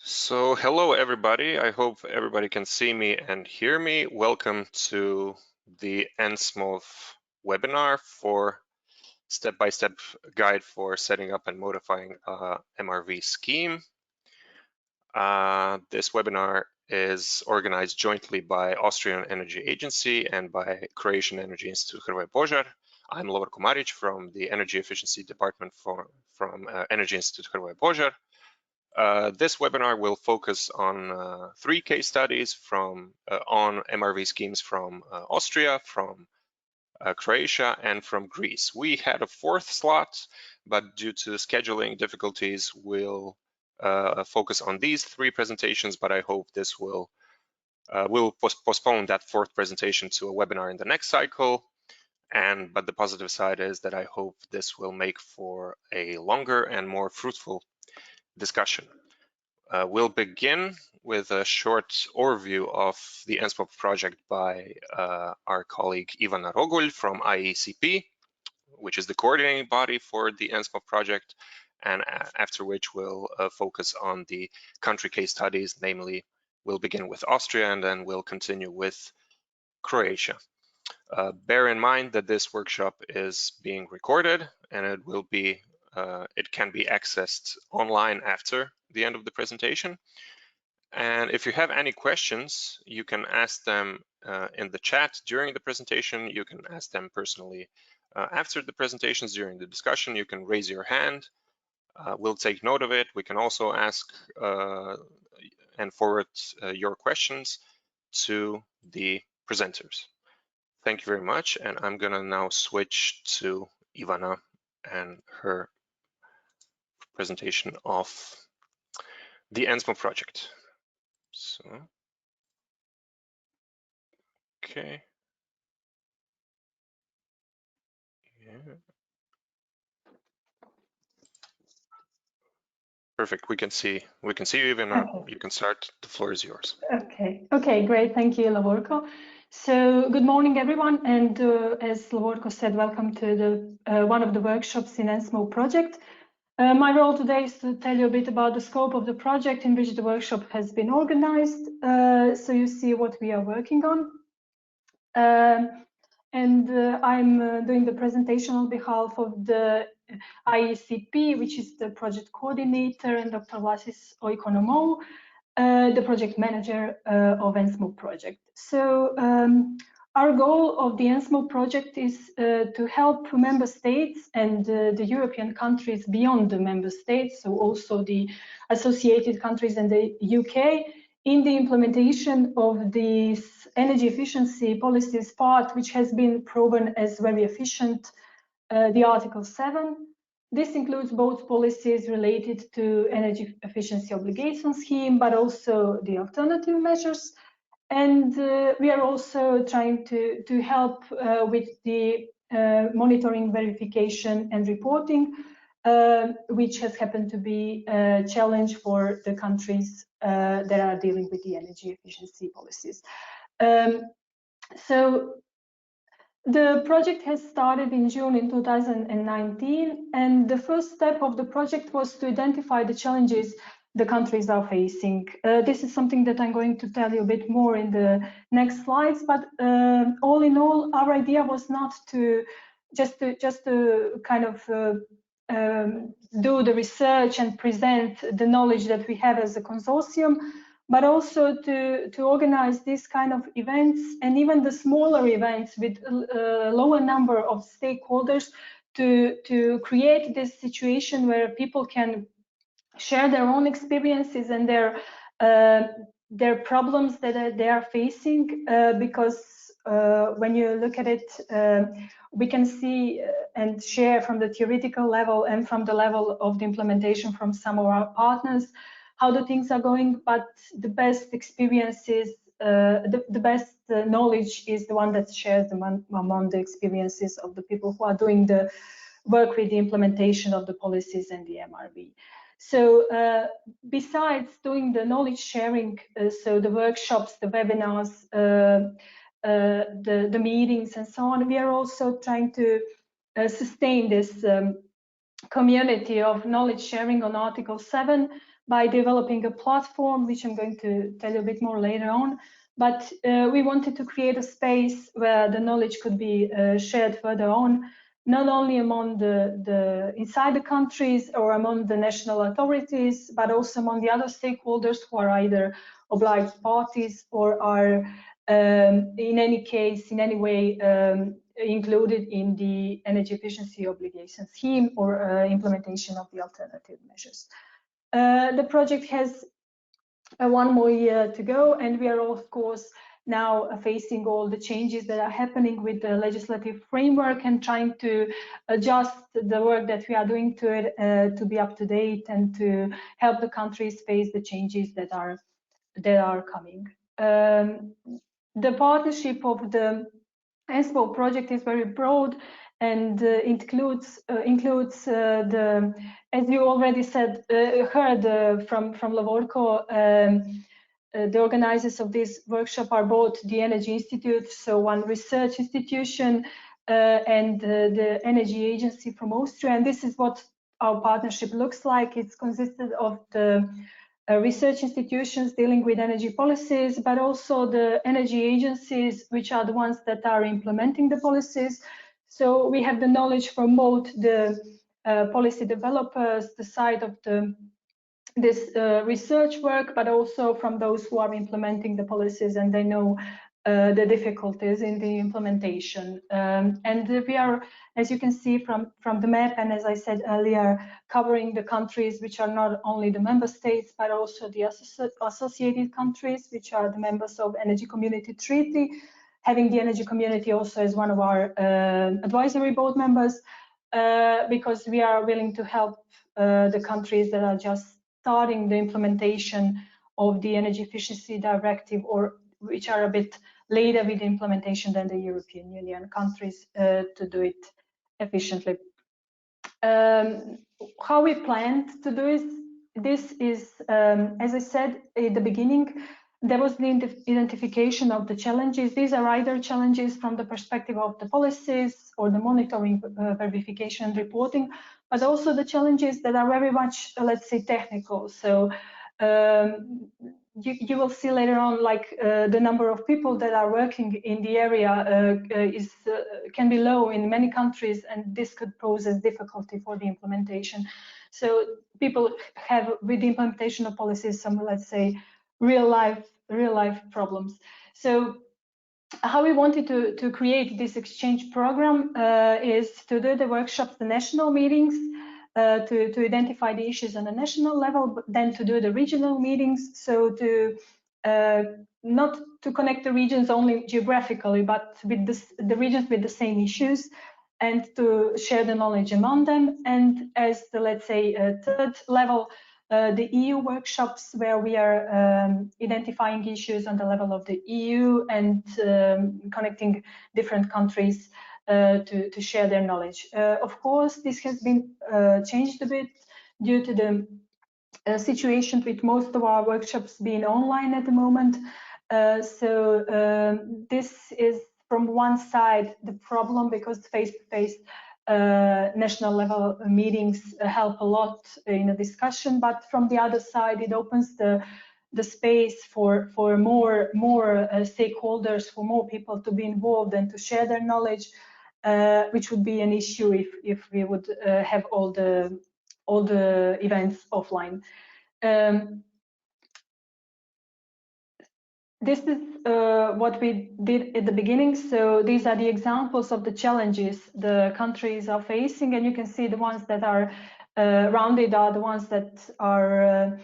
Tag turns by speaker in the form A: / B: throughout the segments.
A: So hello everybody, I hope everybody can see me and hear me. Welcome to the ENSMOV webinar for step-by-step guide for setting up and modifying a MRV scheme. This webinar is organized jointly by Austrian Energy Agency and by Croatian Energy Institute Hrvoje Požar. I'm Lovor Komaric from the Energy Efficiency Department from Energy Institute Hrvoje Požar. This webinar will focus on 3 case studies on MRV schemes from Austria, from Croatia, and from Greece. We had a 4th slot, but due to scheduling difficulties, we'll focus on these 3 presentations, but I hope this will postpone that 4th presentation to a webinar in the next cycle. But the positive side is that I hope this will make for a longer and more fruitful discussion. We'll begin with a short overview of the Nsbop project by our colleague Ivana Rogulj from IECP, which is the coordinating body for the Nsbop project, and after which we'll focus on the country case studies, namely we'll begin with Austria and then we'll continue with Croatia. Bear in mind that this workshop is being recorded and it can be accessed online after the end of the presentation. And if you have any questions, you can ask them in the chat during the presentation. You can ask them personally after the presentations during the discussion. You can raise your hand. We'll take note of it. We can also ask and forward your questions to the presenters. Thank you very much. And I'm gonna now switch to Ivana and her presentation of the Nsbop project. So, okay. Yeah. Perfect. We can see you, Ivana. Okay. You can start. The floor is yours.
B: Okay, great. Thank you, Lovorko. So, good morning, everyone. And as Lovorko said, welcome to the one of the workshops in ENSMOV project. My role today is to tell you a bit about the scope of the project in which the workshop has been organized, so you see what we are working on. I'm doing the presentation on behalf of the IECP, which is the project coordinator, and Dr. Vlasis Oikonomou, the project manager of ENSMOV project. So our goal of the ENSMOV project is to help member states and the European countries beyond the member states, so also the associated countries and the UK, in the implementation of this energy efficiency policies part, which has been proven as very efficient, the Article 7. This includes both policies related to energy efficiency obligation scheme, but also the alternative measures. And we are also trying to help with the monitoring, verification, and reporting, which has happened to be a challenge for the countries that are dealing with the energy efficiency policies. So the project has started in June in 2019, and the first step of the project was to identify the challenges the countries are facing. This is something that I'm going to tell you a bit more in the next slides, but all in all, our idea was not to just to kind of do the research and present the knowledge that we have as a consortium, but also to organize this kind of events and even the smaller events with a lower number of stakeholders to create this situation where people can share their own experiences and their problems that they are facing, because when you look at it, we can see and share from the theoretical level and from the level of the implementation from some of our partners how the things are going, but the best experiences, the best knowledge is the one that's shared among the experiences of the people who are doing the work with the implementation of the policies and the MRV. So besides doing the knowledge sharing, so the workshops, the webinars, the meetings and so on, we are also trying to sustain this community of knowledge sharing on Article 7, by developing a platform, which I'm going to tell you a bit more later on. But we wanted to create a space where the knowledge could be shared further on, not only among the inside the countries or among the national authorities, but also among the other stakeholders who are either obliged parties or are in any case, in any way, included in the energy efficiency obligation scheme or implementation of the alternative measures. The project has one more year to go, and we are of course now facing all the changes that are happening with the legislative framework and trying to adjust the work that we are doing to it to be up to date and to help the countries face the changes that are coming. The partnership of the Nsbop project is very broad and includes the, as you already said, heard from Lovorko, the organizers of this workshop are both the Energy Institute, so one research institution, and the Energy Agency from Austria. And this is what our partnership looks like. It's consisted of the research institutions dealing with energy policies, but also the energy agencies, which are the ones that are implementing the policies. So we have the knowledge from both the policy developers, the side of this research work, but also from those who are implementing the policies, and they know the difficulties in the implementation. And we are, as you can see from the map, and as I said earlier, covering the countries which are not only the member states, but also the associated countries, which are the members of Energy Community Treaty, having the Energy Community also as one of our advisory board members, because we are willing to help the countries that are just starting the implementation of the Energy Efficiency Directive, or which are a bit later with the implementation than the European Union countries, to do it efficiently. How we planned to do this is, as I said at the beginning, there was the identification of the challenges. These are either challenges from the perspective of the policies or the monitoring, verification, and reporting, but also the challenges that are very much, let's say, technical. So you will see later on, like the number of people that are working in the area can be low in many countries, and this could pose as difficulty for the implementation. So people have, with the implementation of policies, some, let's say, real life problems. So how we wanted to create this exchange program is to do the workshops, the national meetings, to identify the issues on a national level, but then to do the regional meetings, so to not to connect the regions only geographically, but with the regions with the same issues, and to share the knowledge among them. And as the, let's say, third level, the EU workshops, where we are identifying issues on the level of the EU and connecting different countries to share their knowledge. Of course, this has been changed a bit due to the situation with most of our workshops being online at the moment. So this is, from one side, the problem, because face-to-face national level meetings help a lot in a discussion, but from the other side, it opens the space for more stakeholders, for more people to be involved and to share their knowledge, which would be an issue if we would have all the events offline. This is what we did at the beginning. So these are the examples of the challenges the countries are facing, and you can see the ones that are rounded are the ones that are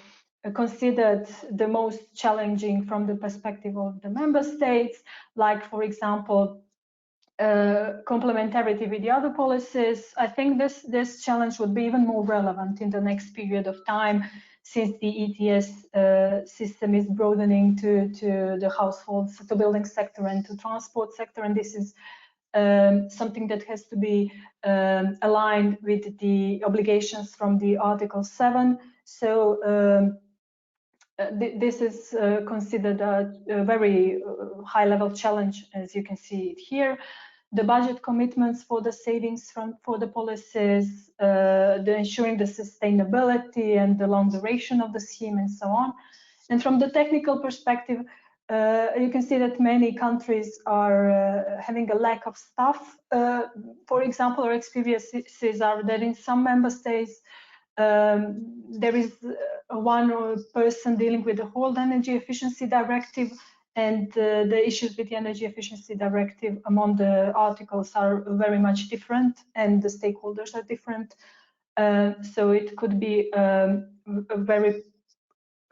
B: considered the most challenging from the perspective of the member states, like, for example, complementarity with the other policies. I think this challenge would be even more relevant in the next period of time, since the ETS system is broadening to the households, to building sector, and to transport sector, and this is something that has to be aligned with the obligations from the Article 7. So this is considered a very high-level challenge, as you can see it here. the budget commitments for the savings for the policies, the ensuring the sustainability and the long duration of the scheme, and so on. And from the technical perspective, you can see that many countries are having a lack of staff. For example, our experiences are that in some member states, there is one person dealing with the whole energy efficiency directive, and the issues with the energy efficiency directive among the articles are very much different, and the stakeholders are different. So it could be a very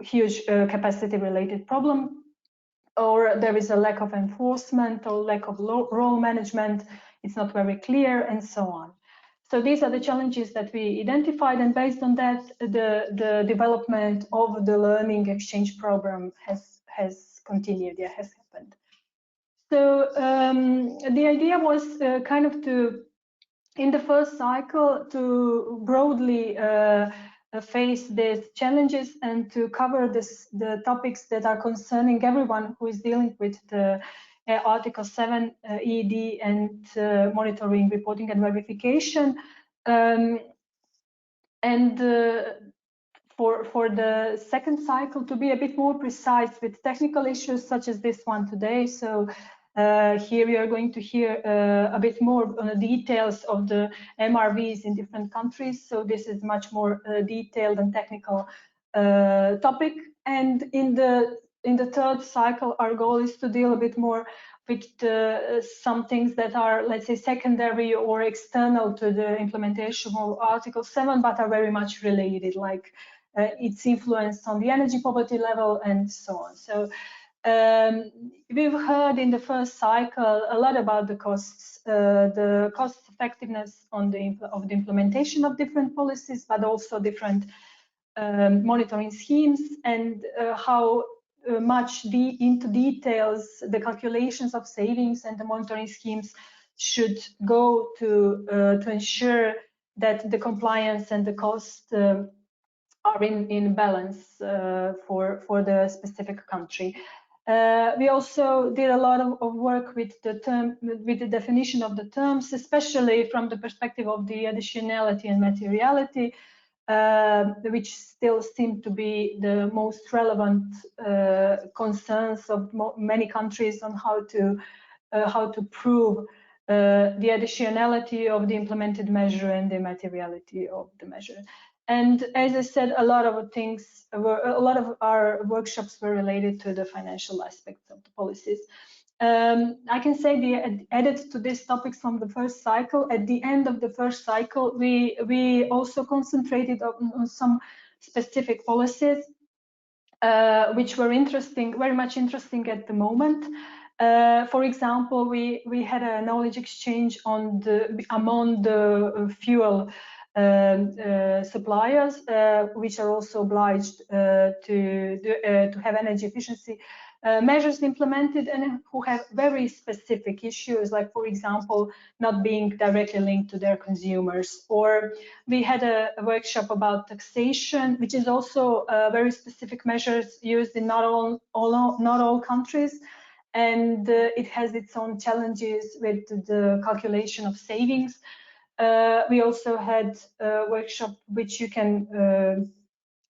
B: huge capacity related problem, or there is a lack of enforcement or lack of role management. It's not very clear, and so on. So these are the challenges that we identified, and based on that, the development of the learning exchange program has continued, has happened. So the idea was kind of to, in the first cycle, to broadly face these challenges and to cover the topics that are concerning everyone who is dealing with the Article 7 ED and monitoring, reporting and verification. For the second cycle, to be a bit more precise with technical issues such as this one today. So here we are going to hear a bit more on the details of the MRVs in different countries. So this is much more detailed and technical topic. And in the third cycle, our goal is to deal a bit more with some things that are, let's say, secondary or external to the implementation of Article 7, but are very much related, like its influence on the energy poverty level and so on. So we've heard in the first cycle a lot about the costs, the cost effectiveness of the implementation of different policies, but also different monitoring schemes, and how much into details the calculations of savings and the monitoring schemes should go to ensure that the compliance and the cost are in balance for the specific country. We also did a lot of work with the definition of the terms, especially from the perspective of the additionality and materiality, which still seem to be the most relevant concerns of many countries on how to prove the additionality of the implemented measure and the materiality of the measure. And as I said, a lot of our workshops were related to the financial aspects of the policies. I can say the added to these topics from the first cycle. At the end of the first cycle, we also concentrated on some specific policies, which were interesting, very much interesting at the moment. For example, we had a knowledge exchange among the fuel suppliers, which are also obliged to have energy efficiency measures implemented, and who have very specific issues, like, for example, not being directly linked to their consumers. Or we had a workshop about taxation, which is also very specific measures used in not all countries, and it has its own challenges with the calculation of savings. We also had a workshop which you can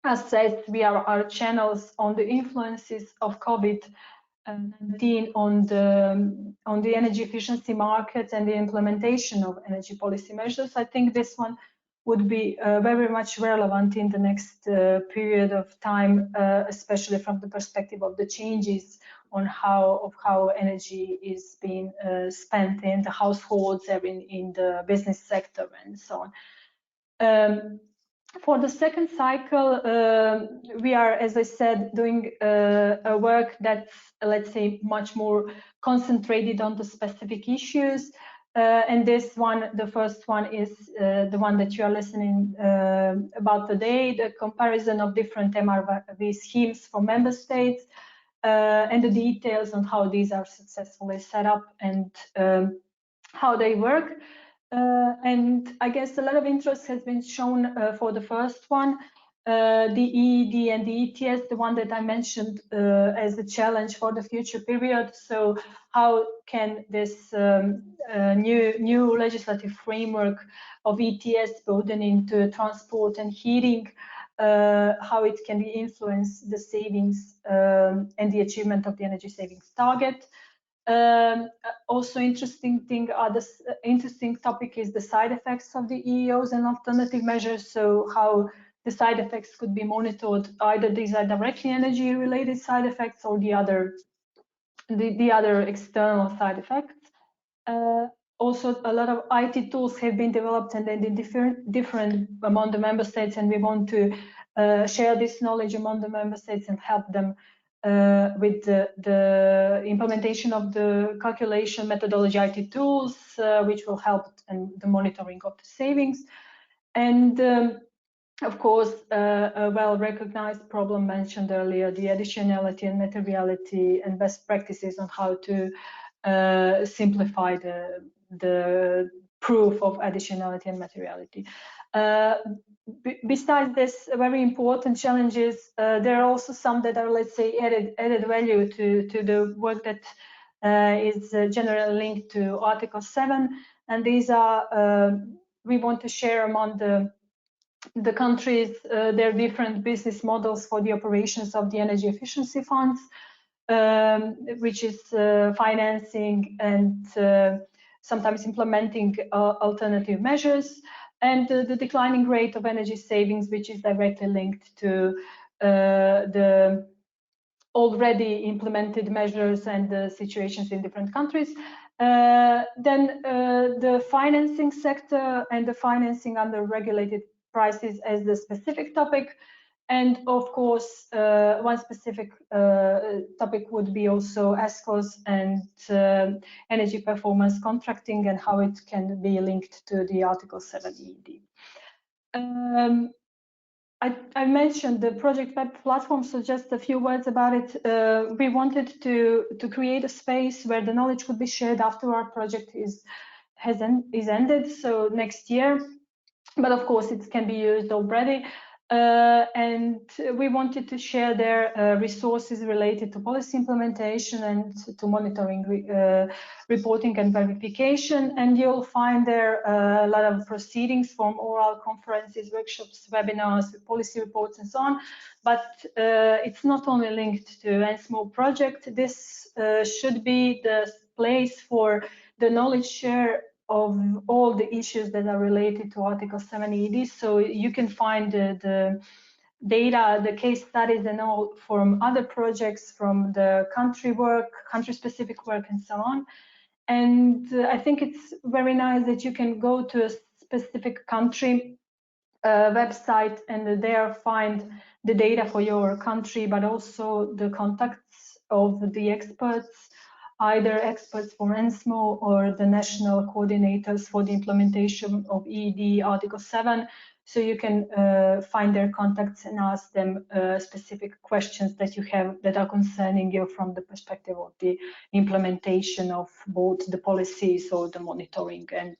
B: assess via our channels on the influences of COVID-19 on the energy efficiency market and the implementation of energy policy measures. I think this one would be very much relevant in the next period of time, especially from the perspective of the changes on how energy is being spent in the households and in the business sector and so on. For the second cycle, we are, as I said, doing a work that's, let's say, much more concentrated on the specific issues. And this one, the first one, is the one that you are listening about today, the comparison of different MRV schemes for member states, and the details on how these are successfully set up and how they work. And I guess a lot of interest has been shown for the first one. the EED and the ETS, the one that I mentioned as a challenge for the future period. So how can this new legislative framework of ETS building into transport and heating, how it can influence the savings and the achievement of the energy savings target. Also interesting topic is the side effects of the EEOs and alternative measures. So how the side effects could be monitored. Either these are directly energy related side effects or the other external side effects. Also, a lot of IT tools have been developed and then different among the member states, and we want to share this knowledge among the member states and help them with the implementation of the calculation methodology IT tools, which will help in the monitoring of the savings. And of course, a well-recognized problem mentioned earlier, the additionality and materiality and best practices on how to simplify the proof of additionality and materiality. Besides this very important challenges, there are also some that are, let's say, added value to the work that is generally linked to Article 7, and these are we want to share among the countries their different business models for the operations of the energy efficiency funds, which is financing and sometimes implementing alternative measures, and the declining rate of energy savings, which is directly linked to the already implemented measures and the situations in different countries. Then the financing sector and the financing under regulated prices as the specific topic. And of course, one specific topic would be also ESCOs and energy performance contracting and how it can be linked to the Article 7 EED. I mentioned the project web platform, so just a few words about it. We wanted to create a space where the knowledge could be shared after our project is ended, so next year. But of course, it can be used already. And we wanted to share their resources related to policy implementation and to monitoring, reporting and verification. And you'll find there a lot of proceedings from oral conferences, workshops, webinars, policy reports and so on. But it's not only linked to ENSMOV project. This should be the place for the knowledge share of all the issues that are related to Article 7 EED. So you can find the data, the case studies and all from other projects, from the country-specific work and so on. And I think it's very nice that you can go to a specific country website and there find the data for your country, but also the contacts of the experts, either experts from ENSMOV or the national coordinators for the implementation of EED Article 7. So you can find their contacts and ask them specific questions that you have that are concerning you from the perspective of the implementation of both the policies or the monitoring and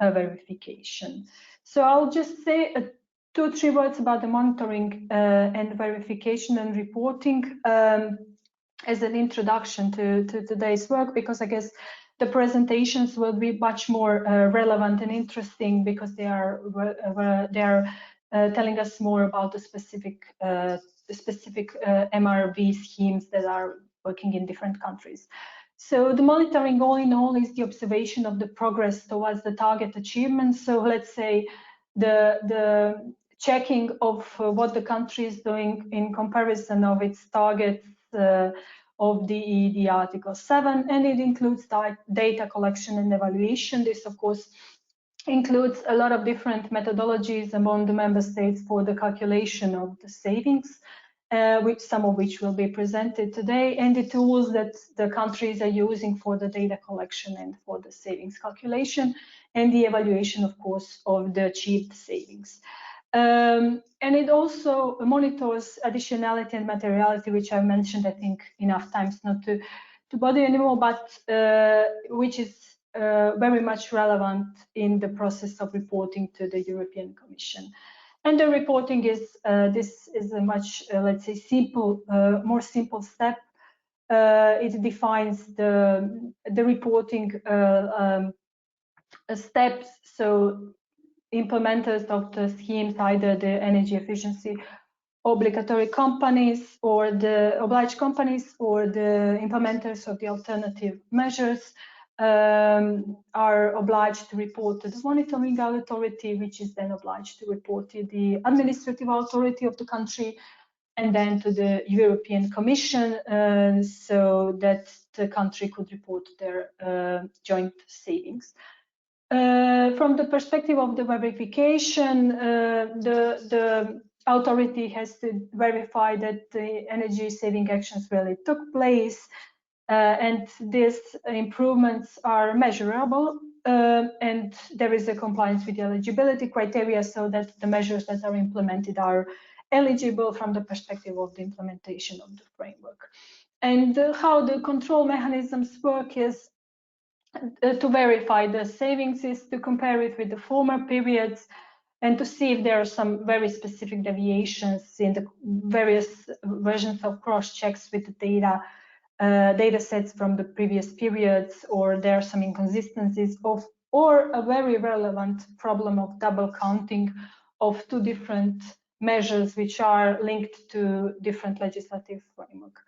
B: verification. So I'll just say 2-3 words about the monitoring and verification and reporting as an introduction to today's work, because I guess the presentations will be much more relevant and interesting because they are telling us more about the specific MRV schemes that are working in different countries. So the monitoring, all in all, is the observation of the progress towards the target achievement. So let's say the checking of what the country is doing in comparison of its targets of the EED Article 7, and it includes data collection and evaluation. This, of course, includes a lot of different methodologies among the member states for the calculation of the savings, some of which will be presented today, and the tools that the countries are using for the data collection and for the savings calculation, and the evaluation, of course, of the achieved savings. And it also monitors additionality and materiality, which I mentioned, I think, enough times not to bother anymore, but which is very much relevant in the process of reporting to the European Commission. And the reporting is, this is a much, let's say, simple, more simple step. It defines the reporting steps. So implementers of the schemes, either the energy efficiency obligatory companies or the obliged companies or the implementers of the alternative measures, are obliged to report to the monitoring authority, which is then obliged to report to the administrative authority of the country, and then to the European Commission, so that the country could report their joint savings. From the perspective of the verification, the authority has to verify that the energy saving actions really took place, and these improvements are measurable, and there is a compliance with the eligibility criteria, so that the measures that are implemented are eligible from the perspective of the implementation of the framework. And how the control mechanisms work is to verify the savings is to compare it with the former periods and to see if there are some very specific deviations in the various versions of cross-checks with the data sets from the previous periods, or there are some inconsistencies of, or a very relevant problem of double counting of two different measures which are linked to different legislative framework.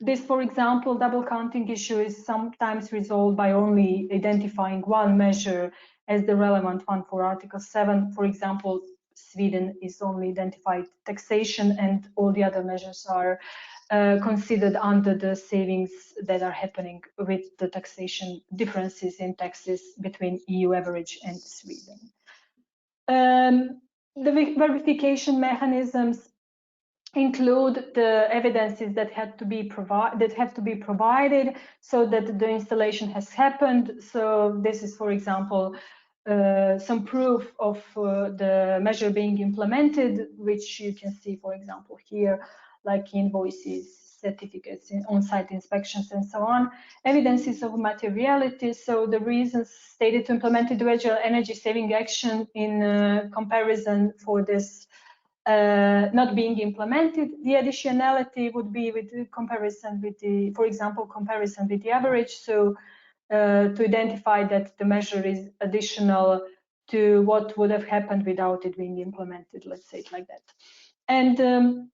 B: This, for example, double counting issue is sometimes resolved by only identifying one measure as the relevant one for Article 7. For example, Sweden is only identified taxation, and all the other measures are considered under the savings that are happening with the taxation differences in taxes between EU average and Sweden. The verification mechanisms include the evidences that have to be provided so that the installation has happened. So this is, for example, some proof of the measure being implemented, which you can see, for example, here, like invoices, certificates, on-site inspections, and so on. Evidences of materiality, so the reasons stated to implement individual energy saving action in comparison for this not being implemented. The additionality would be with the comparison with the, for example, comparison with the average. So to identify that the measure is additional to what would have happened without it being implemented, let's say it like that. And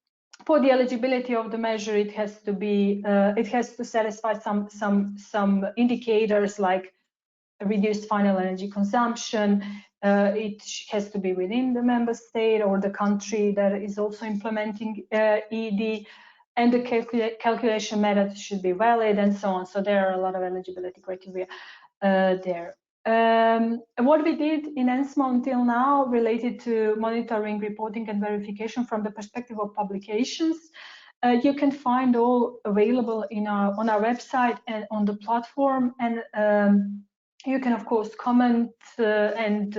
B: for the eligibility of the measure, it has to be, it has to satisfy some indicators like reduced final energy consumption. It has to be within the member state or the country that is also implementing ED, and the calculation method should be valid, and so on. So there are a lot of eligibility criteria there. What we did in ENSMOV until now related to monitoring, reporting, and verification from the perspective of publications, you can find all available in on our website and on the platform. And you can, of course, comment and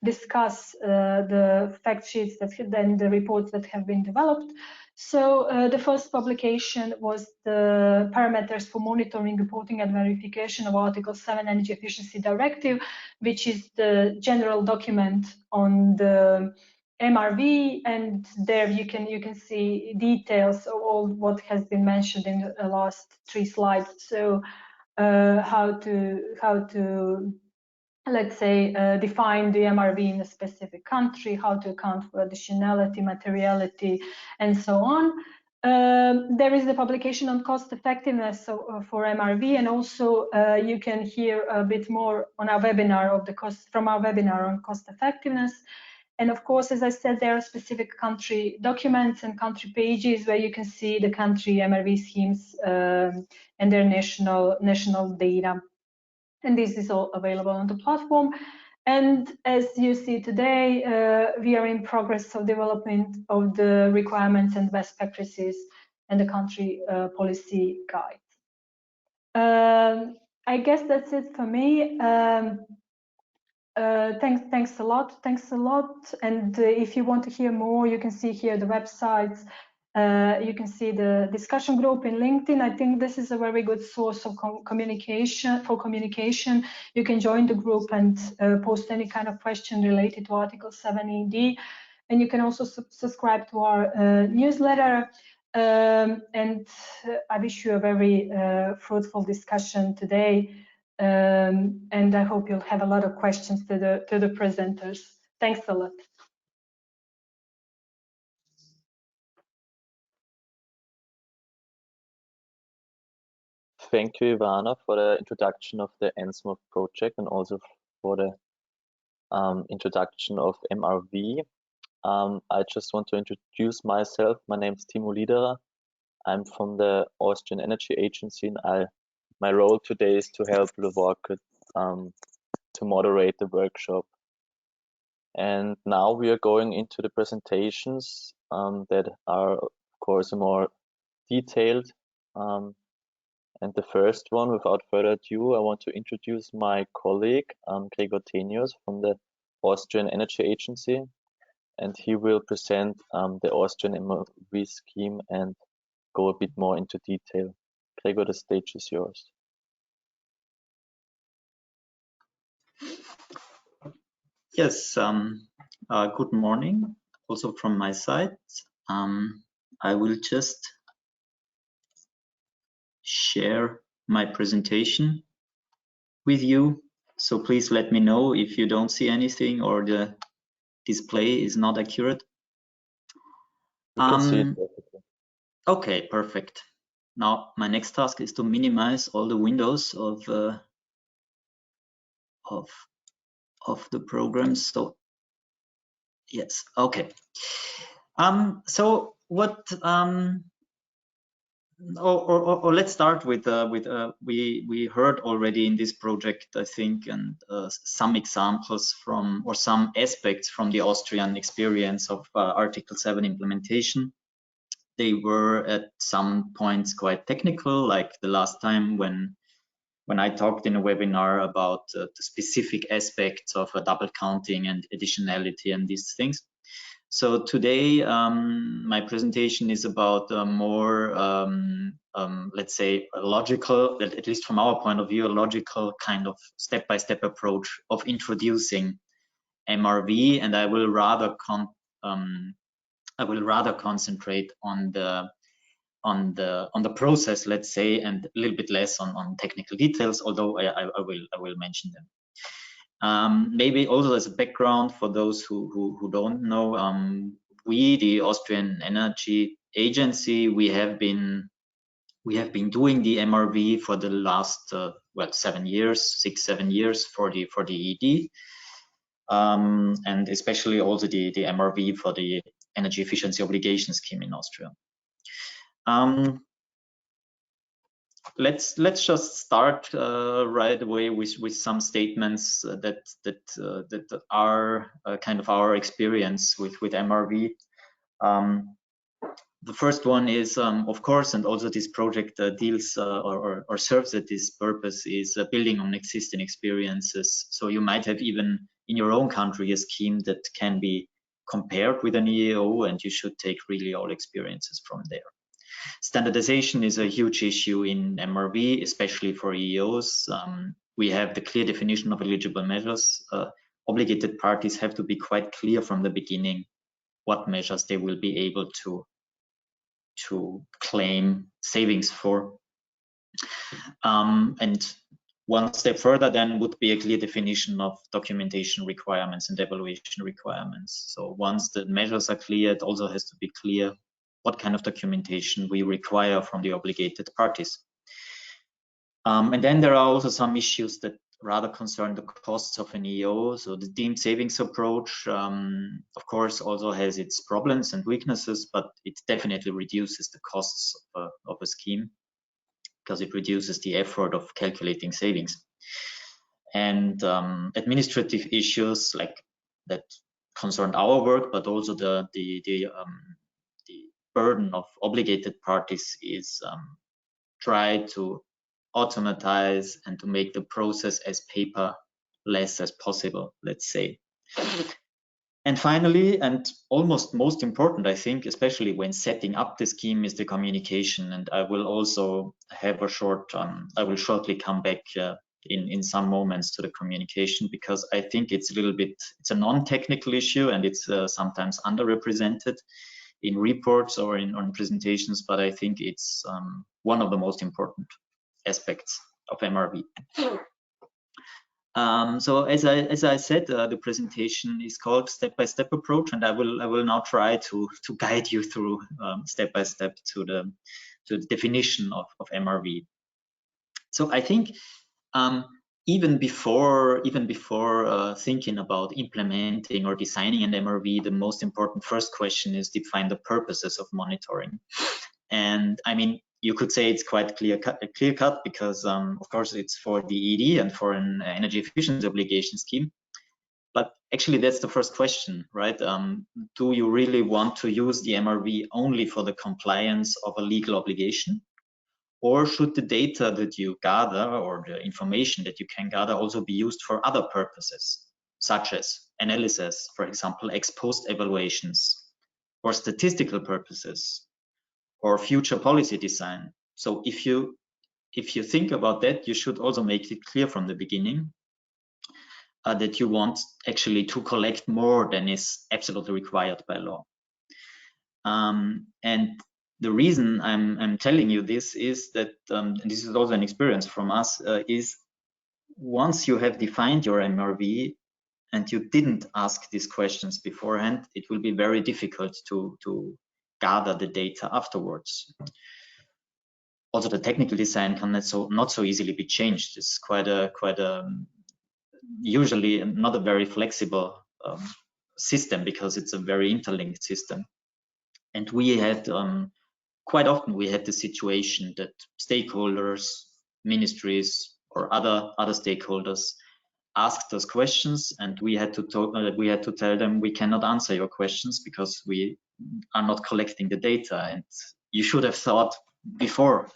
B: discuss the fact sheets that then the reports that have been developed. So the first publication was the parameters for monitoring, reporting, and verification of Article 7 Energy Efficiency Directive, which is the general document on the MRV, and there you can see details of all what has been mentioned in the last 3 slides. So how to let's say define the MRV in a specific country, how to account for additionality, materiality, and so on. There is the publication on cost effectiveness for MRV, and also you can hear a bit more on our webinar from our webinar on cost effectiveness. And of course, as I said, there are specific country documents and country pages where you can see the country MRV schemes and their national data. And this is all available on the platform. And as you see today, we are in progress of development of the requirements and best practices and the country policy guides. I guess that's it for me. Thanks a lot. And if you want to hear more, you can see here the websites You can see the discussion group in LinkedIn. I think this is a very good source of communication. You can join the group and post any kind of question related to Article 7 ED. And you can also subscribe to our newsletter. And I wish you a very fruitful discussion today. And I hope you'll have a lot of questions to the presenters. Thanks a lot.
C: Thank you, Ivana, for the introduction of the ENSMOV project and also for the introduction of MRV. I just want to introduce myself. My name is Timo Liederer. I'm from the Austrian Energy Agency, and my role today is to help Lovorke to moderate the workshop. And now we are going into the presentations that are, of course, more detailed. And the first one, without further ado, I want to introduce my colleague, Gregor Tenius from the Austrian Energy Agency. And he will present the Austrian MRV scheme and go a bit more into detail. Gregor, the stage is yours.
D: Yes, good morning, also from my side. I will just share my presentation with you. So please let me know if you don't see anything or the display is not accurate.
C: You can see it perfectly.
D: Okay, perfect. Now my next task is to minimize all the windows of the program. So yes, okay. So what? Or let's start with we heard already in this project, I think, and some examples from or some aspects from the Austrian experience of Article 7 implementation. They were at some points quite technical, like the last time when I talked in a webinar about the specific aspects of double counting and additionality and these things. So today, my presentation is about more, let's say, a logical, at least from our point of view, a logical kind of step-by-step approach of introducing MRV, and I will rather concentrate on the process, let's say, and a little bit less on technical details, although I will mention them. Maybe also as a background for those who don't know, we, the Austrian Energy Agency, we have been doing the MRV for the last 6-7 years for the ED, and especially also the MRV for the energy efficiency obligation scheme in Austria. Let's just start right away with some statements that are kind of our experience with MRV. The first one is, of course, and also this project deals or serves at this purpose, is building on existing experiences. So you might have even in your own country a scheme that can be compared with an EAO, and you should take really all experiences from there. Standardization is a huge issue in MRV, especially for EAOs. We have the clear definition of eligible measures. Obligated parties have to be quite clear from the beginning what measures they will be able to claim savings for. And one step further then would be a clear definition of documentation requirements and evaluation requirements. So once the measures are clear, it also has to be clear what kind of documentation we require from the obligated parties. And then there are also some issues that rather concern the costs of an EO. So the deemed savings approach, of course, also has its problems and weaknesses, but it definitely reduces the costs of a scheme because it reduces the effort of calculating savings. And administrative issues like that concerned our work, but also the burden of obligated parties is try to automatize and to make the process as paperless as possible, let's say. And finally, and almost most important, I think, especially when setting up the scheme, is the communication. And I will also have a short, I will shortly come back in some moments to the communication, because I think it's a little bit, it's a non-technical issue, and it's sometimes underrepresented in reports or in presentations, but I think it's one of the most important aspects of MRV. So as I said, the presentation is called Step-by-Step Approach, and I will now try to guide you through step by step to the definition of MRV. So I think even before thinking about implementing or designing an MRV, the most important first question is define the purposes of monitoring. And I mean, you could say it's quite clear cut because of course it's for the ED and for an energy efficiency obligation scheme. But actually that's the first question, right? Do you really want to use the MRV only for the compliance of a legal obligation? Or should the data that you gather or the information that you can gather also be used for other purposes, such as analysis, for example, ex post evaluations, or statistical purposes, or future policy design? So if you think about that, you should also make it clear from the beginning that you want actually to collect more than is absolutely required by law. And the reason I'm telling you this is that, and this is also an experience from us, is once you have defined your MRV and you didn't ask these questions beforehand, it will be very difficult to gather the data afterwards. Also, the technical design can not so easily be changed. It's quite a usually not a very flexible system, because it's a very interlinked system. And we had quite often we had the situation that stakeholders, ministries, or other stakeholders asked us questions, and we had to tell them we cannot answer your questions because we are not collecting the data, and you should have thought before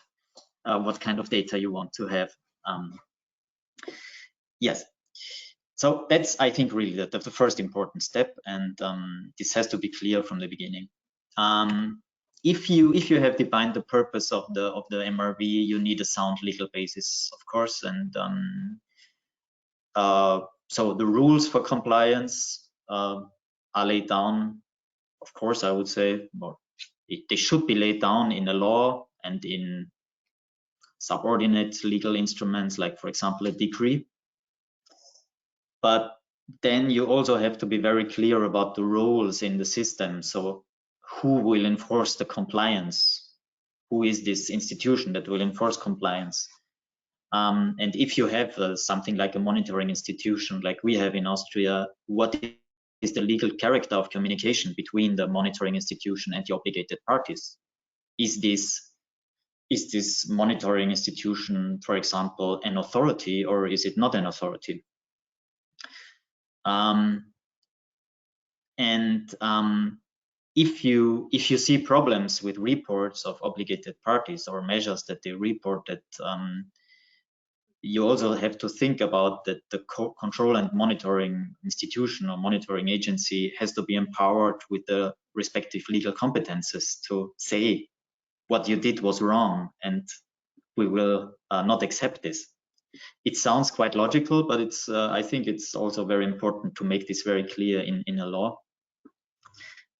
D: what kind of data you want to have. Yes, so that's, I think, really the first important step, and this has to be clear from the beginning. If you have defined the purpose of the MRV, you need a sound legal basis, of course, and so the rules for compliance are laid down. Of course, I would say, well, they should be laid down in a law and in subordinate legal instruments, like, for example, a decree. But then you also have to be very clear about the roles in the system. So who will enforce the compliance? Who is this institution that will enforce compliance? And if you have something like a monitoring institution like we have in Austria, what is the legal character of communication between the monitoring institution and the obligated parties? Is this monitoring institution, for example, an authority, or is it not an authority? If you see problems with reports of obligated parties or measures that they report, that you also have to think about that the control and monitoring institution or monitoring agency has to be empowered with the respective legal competences to say what you did was wrong, and we will not accept this. It sounds quite logical, but it's I think it's also very important to make this very clear in a law.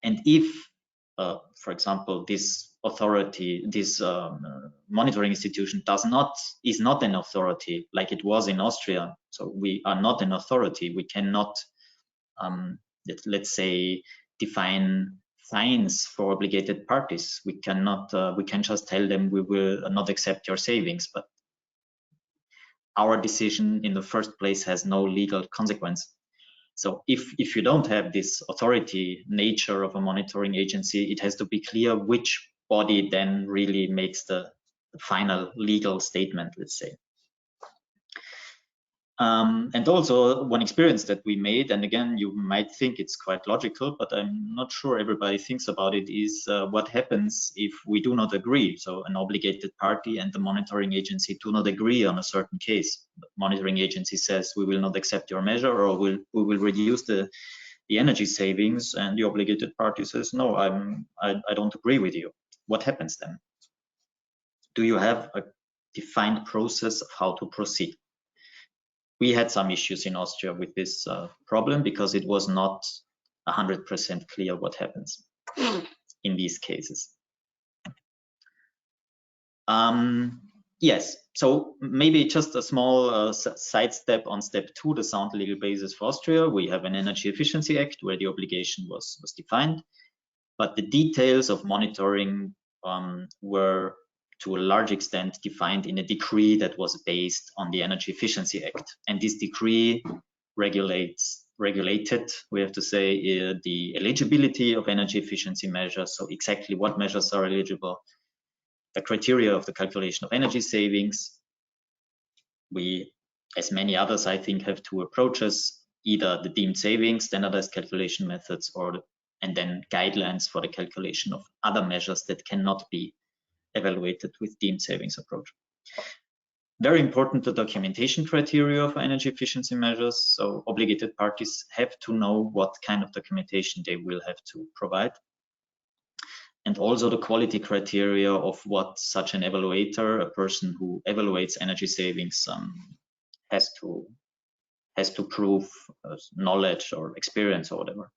D: And if, for example, this authority, this monitoring institution is not an authority like it was in Austria, so we are not an authority, we cannot, let's say, define fines for obligated parties. We cannot, we can just tell them we will not accept your savings, but our decision in the first place has no legal consequence. So if you don't have this authority nature of a monitoring agency, it has to be clear which body then really makes the final legal statement, let's say. And also one experience that we made, and again, you might think it's quite logical, but I'm not sure everybody thinks about it, is what happens if we do not agree. So an obligated party and the monitoring agency do not agree on a certain case. The monitoring agency says we will not accept your measure, or we will reduce the the energy savings, and the obligated party says, no, I don't agree with you. What happens then? Do you have a defined process of how to proceed? We had some issues in Austria with this problem because it was not 100% clear what happens in these cases. Yes, so maybe just a small sidestep on step 2, the sound legal basis for Austria. We have an Energy Efficiency Act where the obligation was defined, but the details of monitoring were to a large extent defined in a decree that was based on the Energy Efficiency Act. And this decree regulated, we have to say, the eligibility of energy efficiency measures, so exactly what measures are eligible, the criteria of the calculation of energy savings. We, as many others, I think, have two approaches, either the deemed savings, standardized calculation methods, and then guidelines for the calculation of other measures that cannot be evaluated with deemed savings approach. Very important, the documentation criteria for energy efficiency measures. So obligated parties have to know what kind of documentation they will have to provide. And also the quality criteria of what such an evaluator, a person who evaluates energy savings, has to prove knowledge or experience or whatever.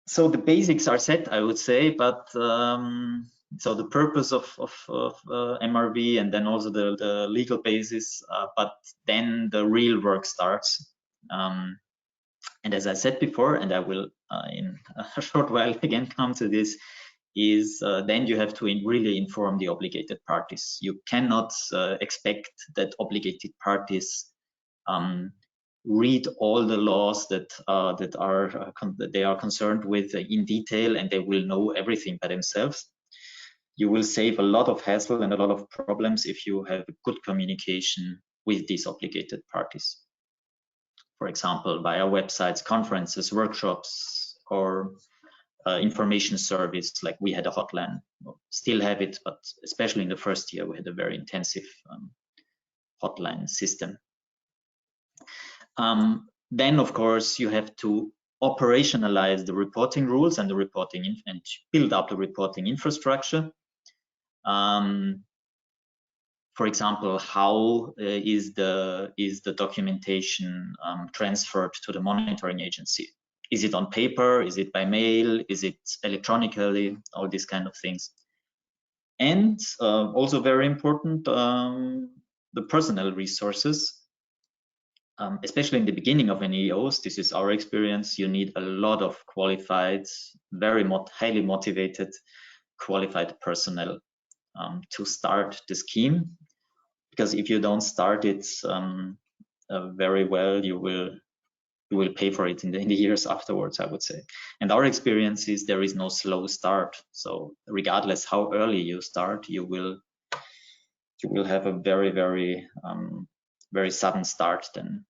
D: So the basics are set, I would say, but so the purpose of MRV and then also the legal basis, but then the real work starts. And as I said before, and I will in a short while again come to this, is then you have to really inform the obligated parties. You cannot expect that obligated parties read all the laws that they are concerned with in detail, and they will know everything by themselves. You will save a lot of hassle and a lot of problems if you have good communication with these obligated parties. For example, via websites, conferences, workshops, or information service, like we had a hotline, still have it, but especially in the first year, we had a very intensive hotline system. Then, of course, you have to operationalize the reporting rules and the reporting and build up the reporting infrastructure. For example, how is the documentation transferred to the monitoring agency? Is it on paper? Is it by mail? Is it electronically? All these kind of things. And also very important, the personnel resources. Especially in the beginning of an EOS, this is our experience, you need a lot of qualified, very highly motivated, qualified personnel to start the scheme. Because if you don't start it very well, you will pay for it in the years afterwards, I would say. And our experience is there is no slow start. So regardless how early you start, you will have a very, very, very sudden start then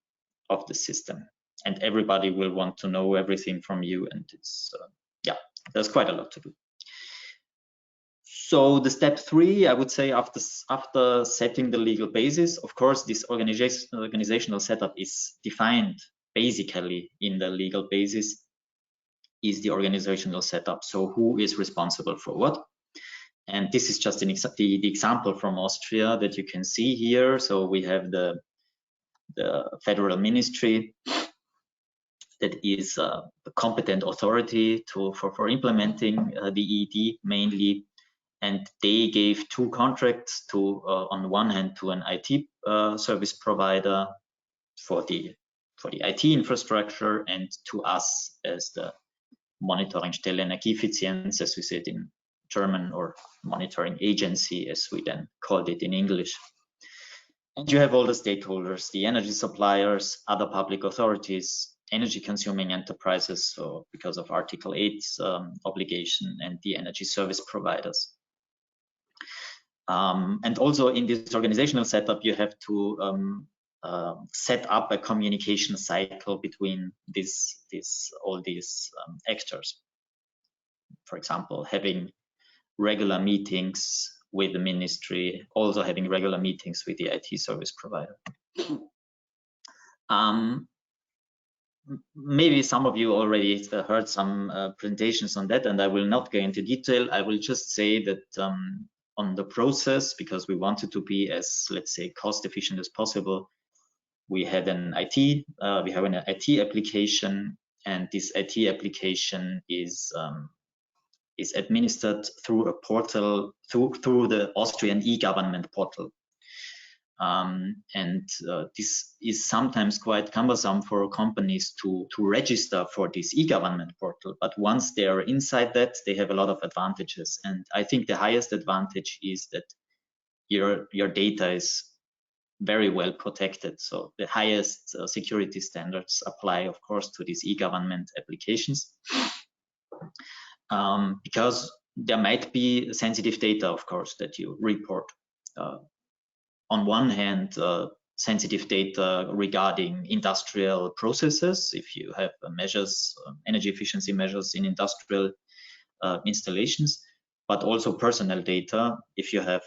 D: of the system. And everybody will want to know everything from you. And it's, yeah, there's quite a lot to do. So the step 3, I would say, after setting the legal basis, of course, this organizational setup is defined basically in the legal basis, is the organizational setup. So who is responsible for what? And this is just the example from Austria that you can see here. So we have the federal ministry that is the competent authority for implementing the EED mainly. And they gave 2 contracts to, on the one hand, to an IT service provider for the IT infrastructure, and to us as the Monitoringstelle Energieeffizienz, as we said in German, or monitoring agency, as we then called it in English. And you have all the stakeholders, the energy suppliers, other public authorities, energy consuming enterprises, so because of Article 8 obligation, and the energy service providers. And also in this organizational setup, you have to set up a communication cycle between all these actors. For example, having regular meetings with the ministry, also having regular meetings with the IT service provider. Maybe some of you already heard some presentations on that, and I will not go into detail. I will just say that on the process, because we wanted to be as, let's say, cost efficient as possible, we had an IT, we have an IT application, and this IT application is administered through a portal, through the Austrian e-government portal. This is sometimes quite cumbersome for companies to register for this e-government portal, but once they are inside that, they have a lot of advantages. And I think the highest advantage is that your data is very well protected. So the highest security standards apply, of course, to these e-government applications, because there might be sensitive data, of course, that you report. On one hand, sensitive data regarding industrial processes, if you have measures, energy efficiency measures in industrial installations, but also personal data. If you have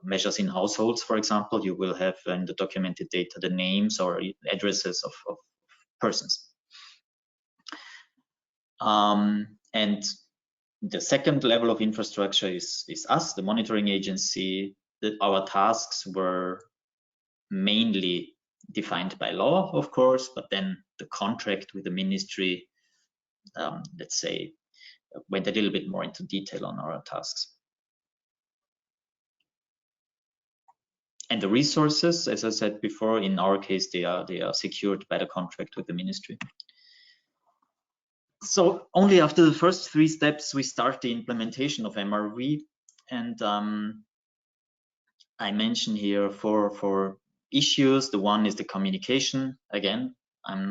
D: measures in households, for example, you will have in the documented data the names or addresses of persons. And the second level of infrastructure is us, the monitoring agency. That our tasks were mainly defined by law, of course, but then the contract with the ministry, let's say, went a little bit more into detail on our tasks. And the resources, as I said before, in our case, they are secured by the contract with the ministry. So only after the first 3 steps, we start the implementation of MRV. And I mention here four issues. The one is the communication. Again, I'm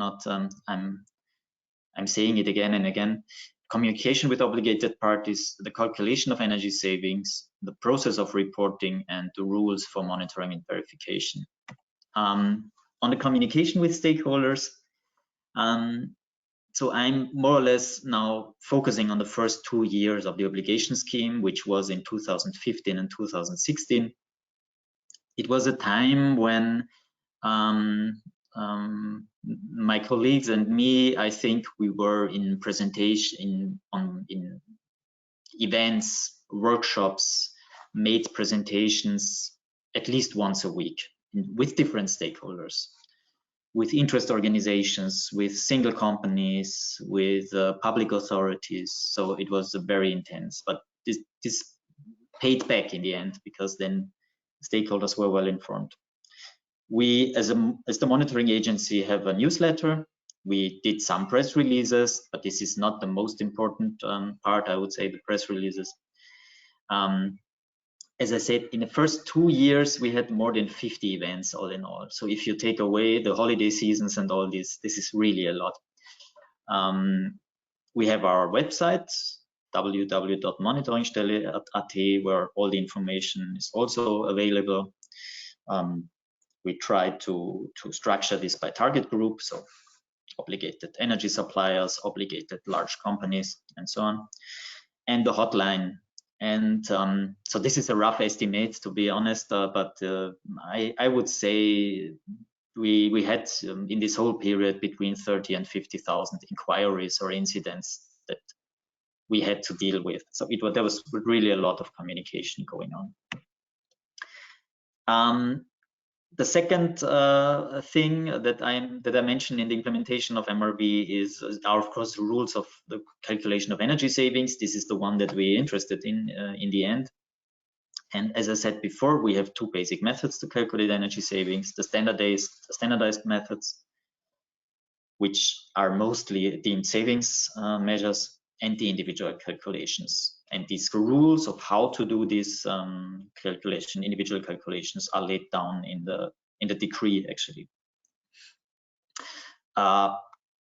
D: saying it again and again. Communication with obligated parties, the calculation of energy savings, the process of reporting, and the rules for monitoring and verification. On the communication with stakeholders, so I'm more or less now focusing on the first 2 years of the obligation scheme, which was in 2015 and 2016. It was a time when my colleagues and me, I think we were in presentation, in events, workshops, made presentations at least once a week with different stakeholders, with interest organizations, with single companies, with public authorities. So it was very intense, but this paid back in the end, because then stakeholders were well informed. We, as the monitoring agency, have a newsletter. We did some press releases, but this is not the most important part, I would say, the press releases. As I said, in the first 2 years, we had more than 50 events all in all. So if you take away the holiday seasons and all this is really a lot. We have our website, www.monitoringstelle.at, where all the information is also available. We try to structure this by target group, so obligated energy suppliers, obligated large companies, and so on, and the hotline. And so this is a rough estimate, to be honest, but I would say we had in this whole period between 30 and 50,000 inquiries or incidents that we had to deal with. So there was really a lot of communication going on. The second thing that I mentioned in the implementation of MRV are, of course, the rules of the calculation of energy savings. This is the one that we're interested in the end. And as I said before, we have 2 basic methods to calculate energy savings: the standardized methods, which are mostly deemed savings measures, and the individual calculations. And these rules of how to do this individual calculations, are laid down in the decree, actually.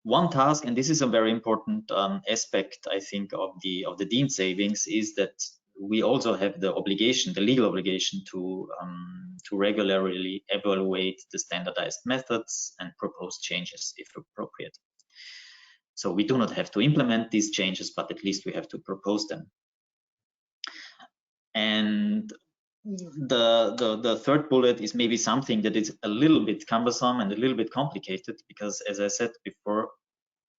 D: One task, and this is a very important aspect, I think, of the deemed savings, is that we also have the obligation, the legal obligation, to regularly evaluate the standardized methods and propose changes if appropriate. So we do not have to implement these changes, but at least we have to propose them. And the third bullet is maybe something that is a little bit cumbersome and a little bit complicated, because as I said before,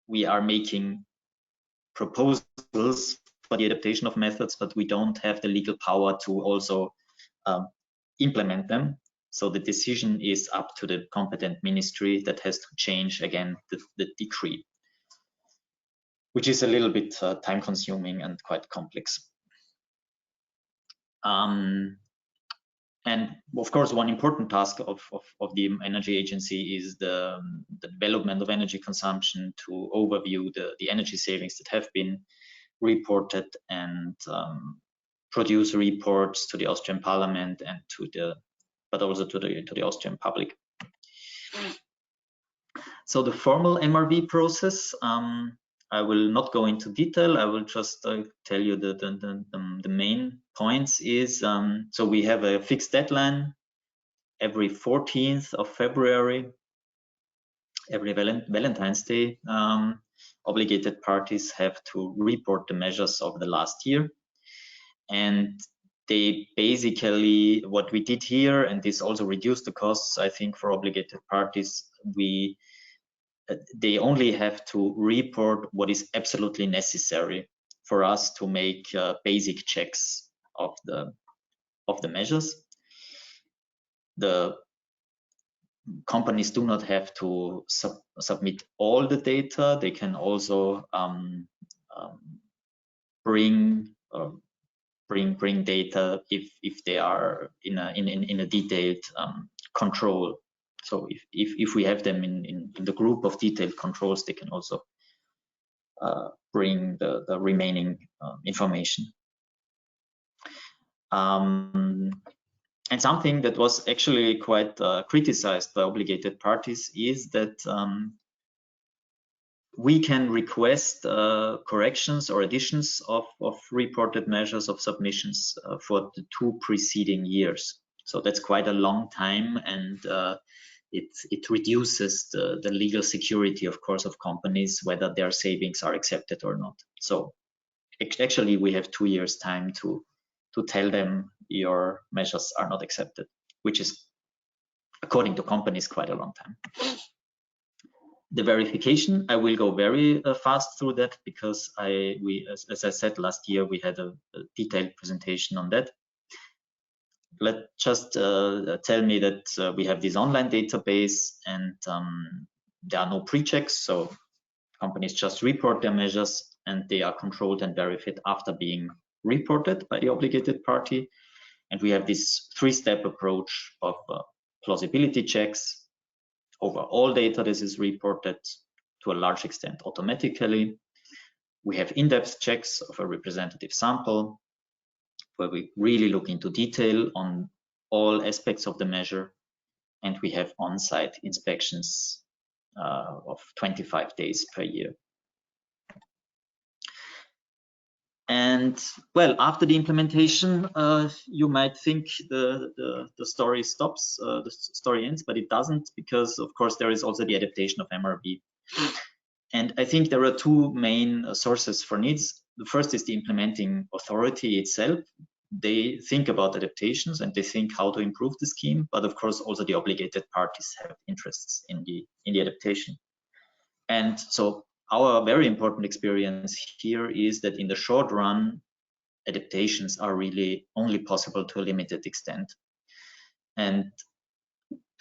D: we are making proposals for the adaptation of methods, but we don't have the legal power to also implement them. So the decision is up to the competent ministry that has to change again the decree, which is a little bit time consuming and quite complex. And of course, one important task of the Energy Agency is the development of energy consumption, to overview the energy savings that have been reported, and produce reports to the Austrian Parliament and but also to the Austrian public. So the formal MRV process, I will not go into detail. I will just tell you the main points is, so we have a fixed deadline every 14th of February, every Valentine's Day. Obligated parties have to report the measures of the last year. And they basically, what we did here, and this also reduced the costs, I think, for obligated parties, they only have to report what is absolutely necessary for us to make basic checks of the measures. The companies do not have to submit all the data. They can also bring data if they are in a detailed control. So if we have them in the group of detailed controls, they can also bring the remaining information. And something that was actually quite criticized by obligated parties is that we can request corrections or additions of reported measures of submissions for the 2 preceding years. So that's quite a long time, and it reduces the legal security, of course, of companies, whether their savings are accepted or not. So actually, we have 2 years' time to tell them your measures are not accepted, which is, according to companies, quite a long time. The verification, I will go very fast through that, because as I said last year, we had a detailed presentation on that. Let's just tell me that we have this online database, and there are no pre-checks, so companies just report their measures, and they are controlled and verified after being reported by the obligated party. And we have this 3-step approach of plausibility checks over all data. This is reported to a large extent automatically. We have in-depth checks of a representative sample, where we really look into detail on all aspects of the measure. And we have on-site inspections of 25 days per year. And well, after the implementation, you might think the story stops, the story ends, but it doesn't, because of course there is also the adaptation of MRV. And I think there are 2 main sources for needs. The first is the implementing authority itself. They think about adaptations and they think how to improve the scheme, but of course also the obligated parties have interests in the adaptation. And so our very important experience here is that in the short run, adaptations are really only possible to a limited extent. And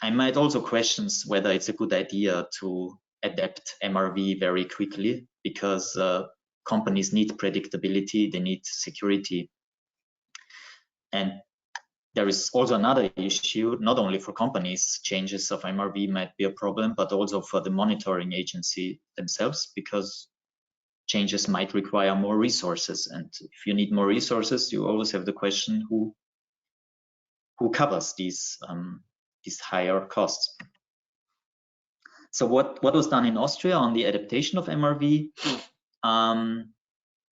D: I might also question whether it's a good idea to adapt MRV very quickly, because companies need predictability, they need security. And there is also another issue, not only for companies, changes of MRV might be a problem, but also for the monitoring agency themselves, because changes might require more resources. And if you need more resources, you always have the question who covers these higher costs. So what was done in Austria on the adaptation of MRV?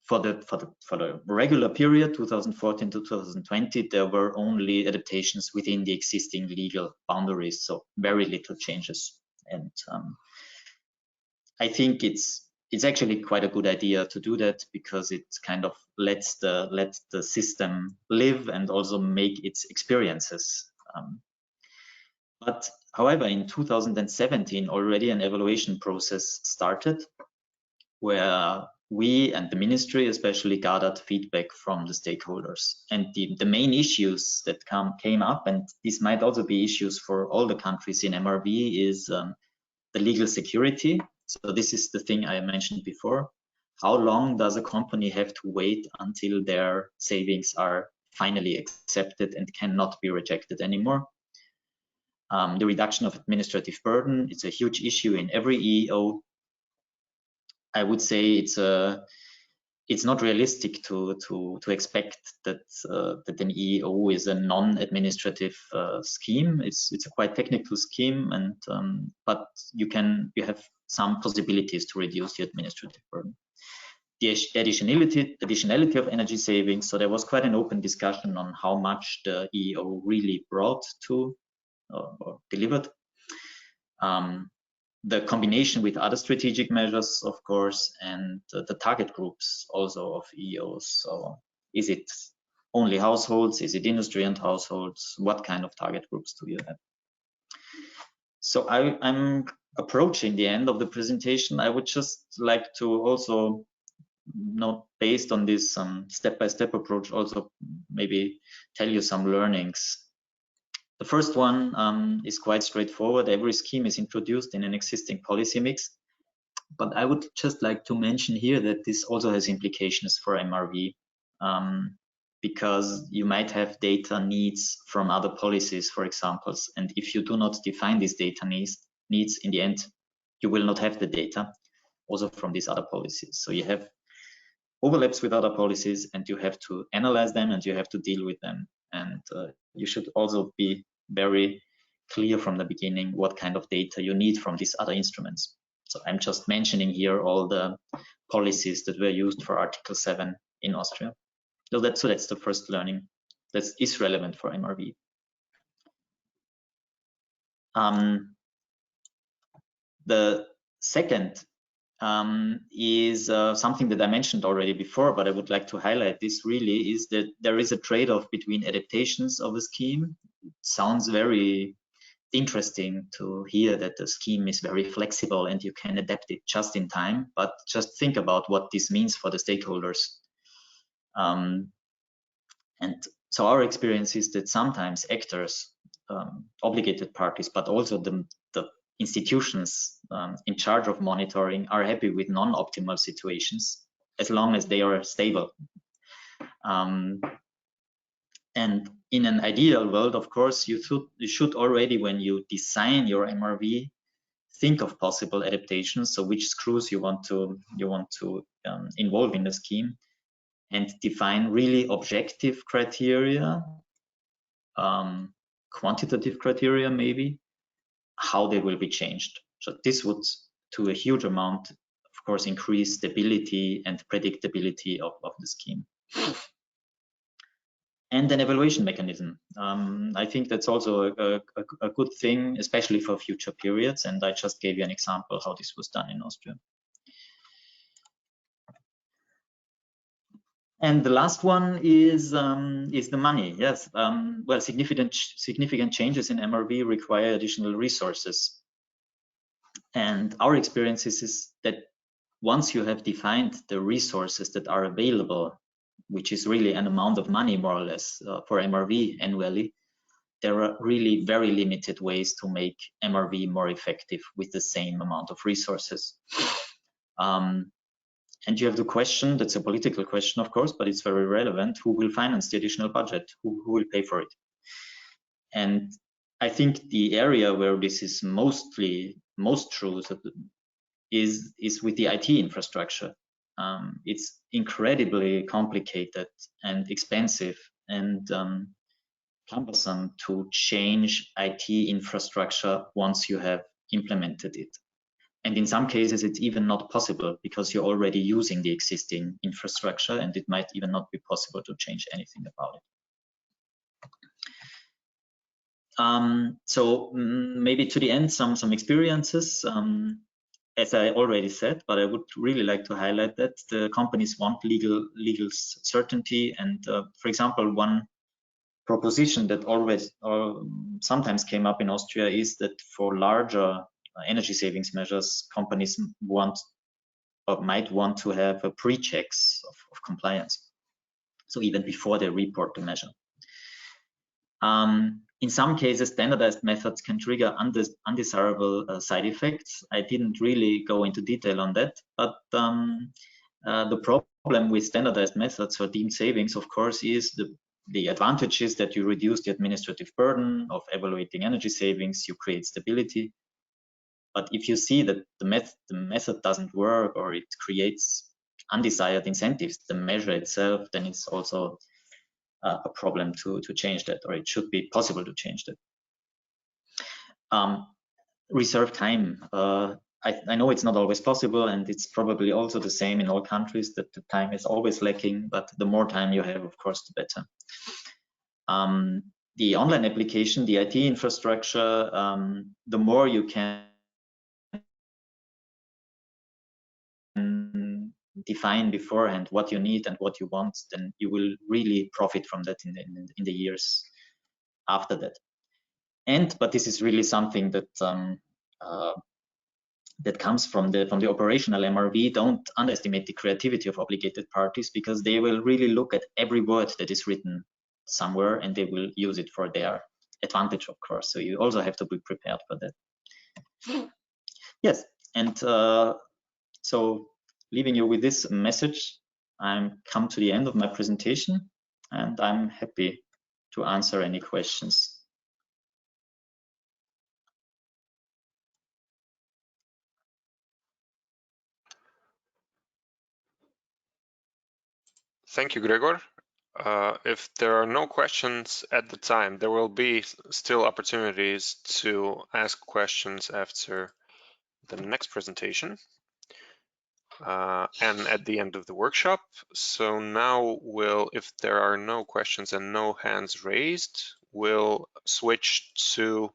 D: For the regular period, 2014 to 2020, there were only adaptations within the existing legal boundaries, so very little changes. And I think it's it's actually quite a good idea to do that, because it kind of lets the system live and also make its experiences. But however, in 2017 already an evaluation process started, where we and the ministry especially gathered feedback from the stakeholders. And the main issues that came up, and this might also be issues for all the countries in MRV, is the legal security. So this is the thing I mentioned before. How long does a company have to wait until their savings are finally accepted and cannot be rejected anymore? The reduction of administrative burden, it's a huge issue in every EEO. I would say it's not realistic to expect that that an EEO is a non-administrative scheme. It's a quite technical scheme, and but you have some possibilities to reduce the administrative burden. The additionality of energy savings. So there was quite an open discussion on how much the EEO really brought to or delivered. The combination with other strategic measures, of course, and the target groups also of EOs. So is it only households? Is it industry and households? What kind of target groups do you have? So I'm approaching the end of the presentation. I would just like to also, not based on this step-by-step approach, also maybe tell you some learnings. The first one is quite straightforward. Every scheme is introduced in an existing policy mix. But I would just like to mention here that this also has implications for MRV, because you might have data needs from other policies, for example. And if you do not define these data needs in the end, you will not have the data also from these other policies. So you have overlaps with other policies, and you have to analyze them and you have to deal with them. And you should also be very clear from the beginning what kind of data you need from these other instruments. So I'm just mentioning here all the policies that were used for Article 7 in Austria. So that's the first learning that is relevant for MRV. The second is something that I mentioned already before, but I would like to highlight this really, is that there is a trade-off between adaptations of the scheme. It sounds very interesting to hear that the scheme is very flexible and you can adapt it just in time, but just think about what this means for the stakeholders. And so our experience is that sometimes actors, obligated parties, but also the institutions in charge of monitoring are happy with non-optimal situations as long as they are stable. And in an ideal world, of course, you should already, when you design your MRV, think of possible adaptations. So which screws you want to involve in the scheme, and define really objective criteria, quantitative criteria maybe, how they will be changed. So this would, to a huge amount, of course, increase stability and predictability of the scheme. And an evaluation mechanism. I think that's also a good thing, especially for future periods. And I just gave you an example how this was done in Austria. And the last one is the money. Yes, well, significant changes in MRV require additional resources. And our experience is that once you have defined the resources that are available, which is really an amount of money more or less for MRV annually, there are really very limited ways to make MRV more effective with the same amount of resources. And you have the question, that's a political question, of course, but it's very relevant. Who will finance the additional budget? Who will pay for it? And I think the area where this is most true is with the IT infrastructure. It's incredibly complicated and expensive and cumbersome to change IT infrastructure once you have implemented it. And in some cases, it's even not possible because you're already using the existing infrastructure, and it might even not be possible to change anything about it. So maybe to the end, some experiences. as I already said, but I would really like to highlight that the companies want legal certainty. And for example, one proposition that always sometimes came up in Austria is that for larger energy savings measures, companies want or might want to have a pre-checks of compliance. So even before they report the measure. In some cases, standardized methods can trigger undesirable side effects. I didn't really go into detail on that, but the problem with standardized methods for deemed savings, of course, is the advantage is that you reduce the administrative burden of evaluating energy savings, you create stability. But if you see that the method doesn't work or it creates undesired incentives, the measure itself, then it's also a problem to change that, or it should be possible to change that. Reserve time. I know it's not always possible, and it's probably also the same in all countries that the time is always lacking, but the more time you have, of course, the better. The online application, the IT infrastructure, the more you can define beforehand what you need and what you want, then you will really profit from that in the years after that. But this is really something that that comes from the operational MRV. Don't underestimate the creativity of obligated parties, because they will really look at every word that is written somewhere and they will use it for their advantage, of course. So you also have to be prepared for that. Yes, and so leaving you with this message, I'm come to the end of my presentation, and I'm happy to answer any questions.
A: Thank you, Gregor. If there are no questions at the time, there will be still opportunities to ask questions after the next presentation and at the end of the workshop. So now if there are no questions and no hands raised, we'll switch to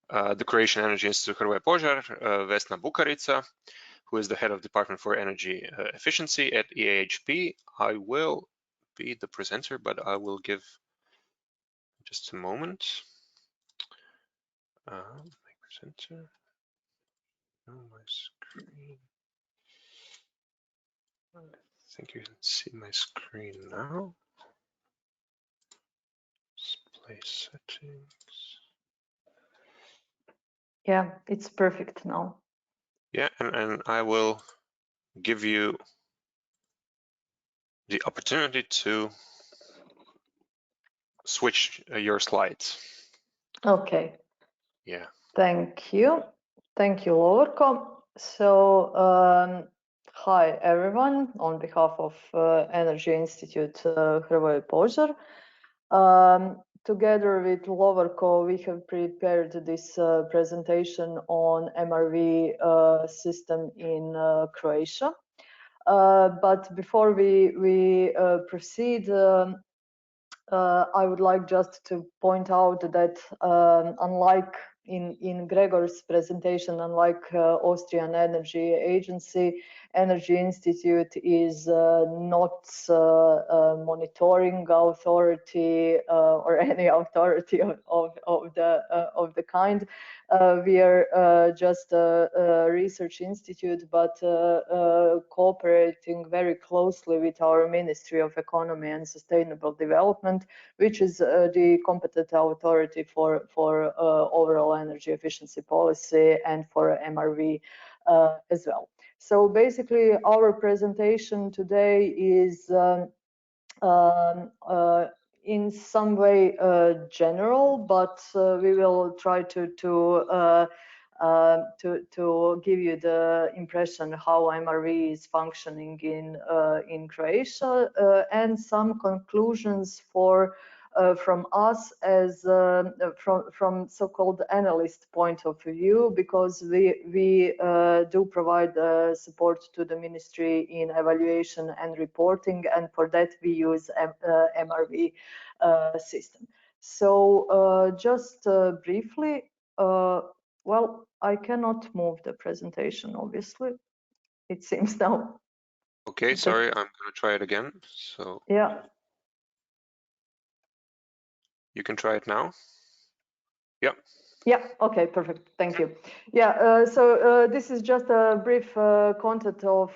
A: the Croatian Energy Institute Hrvoje Požar, Vesna Bukarica, who is the head of Department for Energy Efficiency at EAHP. I will be the presenter, but I will give just a moment. Make presenter. Oh, my screen. I think you can see my screen now. Display settings.
B: Yeah, it's perfect now.
A: Yeah, and I will give you the opportunity to switch your slides.
B: Okay.
A: Yeah.
B: Thank you. Thank you, Lovorko. So, hi, everyone. On behalf of Energy Institute Hrvoje Požar, together with Lovorko, we have prepared this presentation on MRV system in Croatia. But before we proceed, I would like just to point out that unlike in Gregor's presentation, unlike Austrian Energy Agency, Energy Institute is not a monitoring authority or any authority of the kind. We are just a research institute, but cooperating very closely with our Ministry of Economy and Sustainable Development, which is the competent authority for overall energy efficiency policy and for MRV as well. So basically, our presentation today is in some way general, but we will try to give you the impression how MRV is functioning in Croatia and some conclusions from us as from so-called analyst point of view, because we do provide support to the ministry in evaluation and reporting, and for that we use MRV system. So just briefly, well,
E: I cannot move the presentation, obviously. It seems now.
A: Okay, sorry, I'm going to try it again. So
E: yeah.
A: You can try it now. Yeah.
E: Yeah, okay, perfect. Thank you. Yeah, this is just a brief content of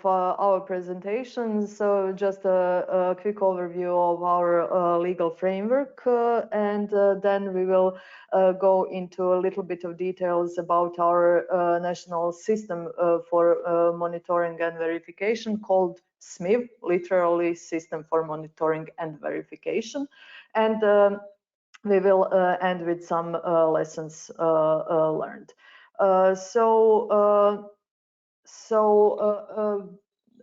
E: our presentation. So just a quick overview of our legal framework, and then we will go into a little bit of details about our national system for monitoring and verification called SMIV, literally System for Monitoring and Verification. And we will end with some lessons learned.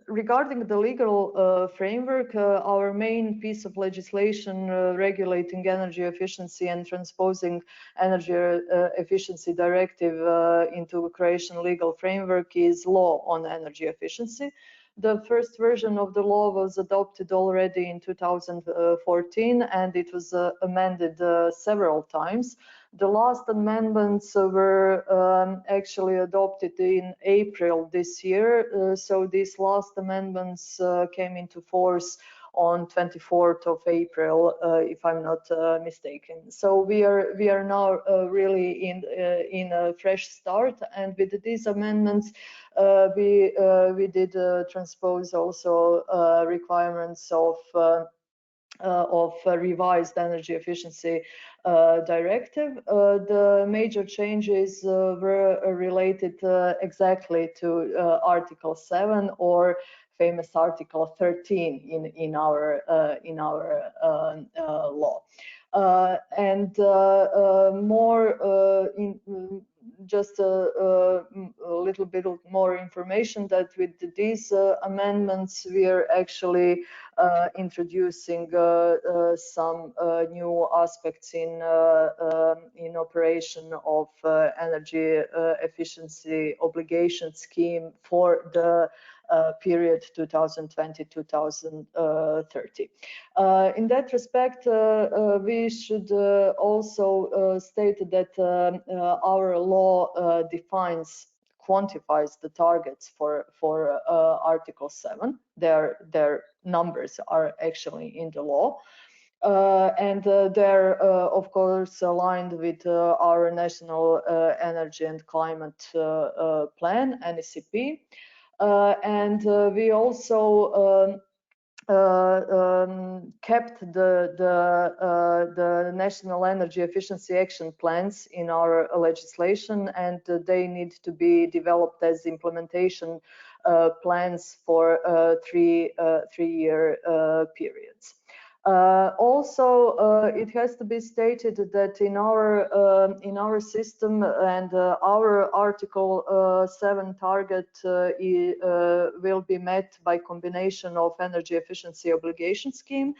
E: Regarding the legal framework, our main piece of legislation regulating energy efficiency and transposing energy efficiency directive into Croatian legal framework is law on energy efficiency. The first version of the law was adopted already in 2014, and it was amended several times. The last amendments were actually adopted in April this year. So these last amendments came into force on 24th of April, if I'm not mistaken. So we are now really in a fresh start, and with these amendments, we did transpose also requirements of revised energy efficiency directive. The major changes were related exactly to Article 7 or famous Article 13 in our law. Just a little bit of more information that with these amendments we are actually introducing some new aspects in operation of energy efficiency obligation scheme for the period 2020-2030. In that respect, we should also state that our law quantifies the targets for Article 7. Their numbers are actually in the law. And they're, of course, aligned with our National Energy and Climate Plan, NECP. And we also kept the national energy efficiency action plans in our legislation, and they need to be developed as implementation plans for three-year periods. Also, it has to be stated that in our system and our Article 7 target will be met by combination of energy efficiency obligation scheme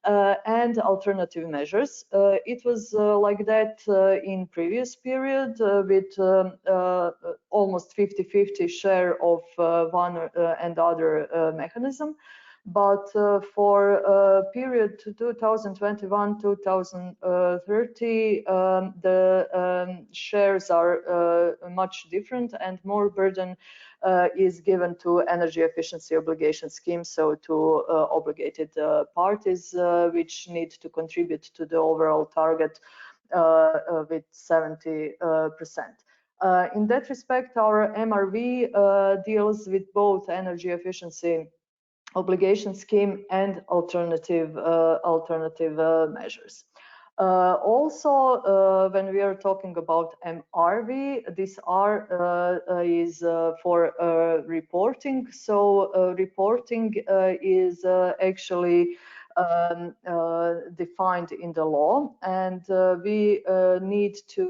E: and alternative measures. It was like that in previous period with almost 50-50 share of one and other mechanism. But for period 2021-2030, the shares are much different, and more burden is given to energy efficiency obligation schemes, so to obligated parties, which need to contribute to the overall target with 70%. In that respect, our MRV deals with both energy efficiency obligation scheme and alternative measures. Also, when we are talking about MRV, this R is for reporting. So reporting is actually defined in the law, and we need to,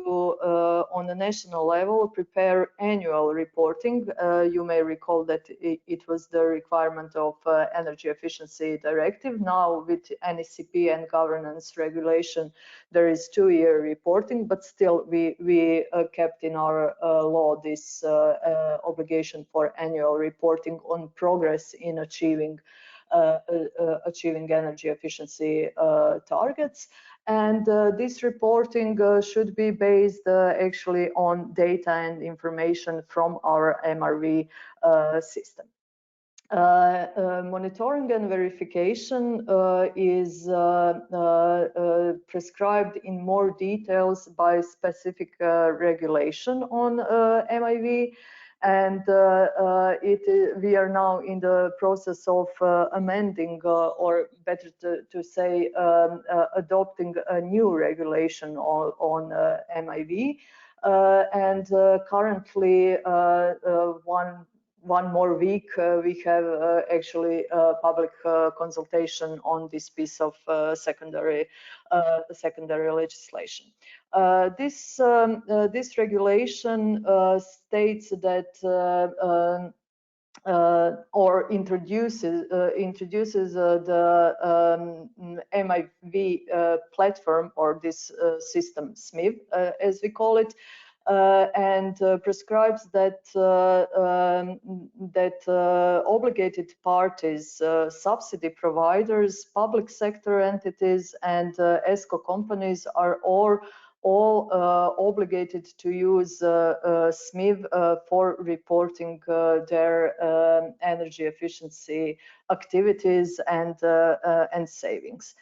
E: on a national level, prepare annual reporting. You may recall that it was the requirement of Energy Efficiency Directive. Now, with NECP and governance regulation, there is 2-year reporting, but still we kept in our law this obligation for annual reporting on progress in achieving energy efficiency targets. And this reporting should be based actually on data and information from our MRV system. Monitoring and verification is prescribed in more details by specific regulation on MIV, and we are now in the process of amending, or better to say, adopting a new regulation on MIV. And currently, one more week, we have actually public consultation on this piece of secondary legislation. This regulation states that or introduces the MIV platform, or this system SMIV, as we call it, and prescribes that obligated parties, subsidy providers, public sector entities, and ESCO companies are all obligated to use SMIV for reporting their energy efficiency activities and savings.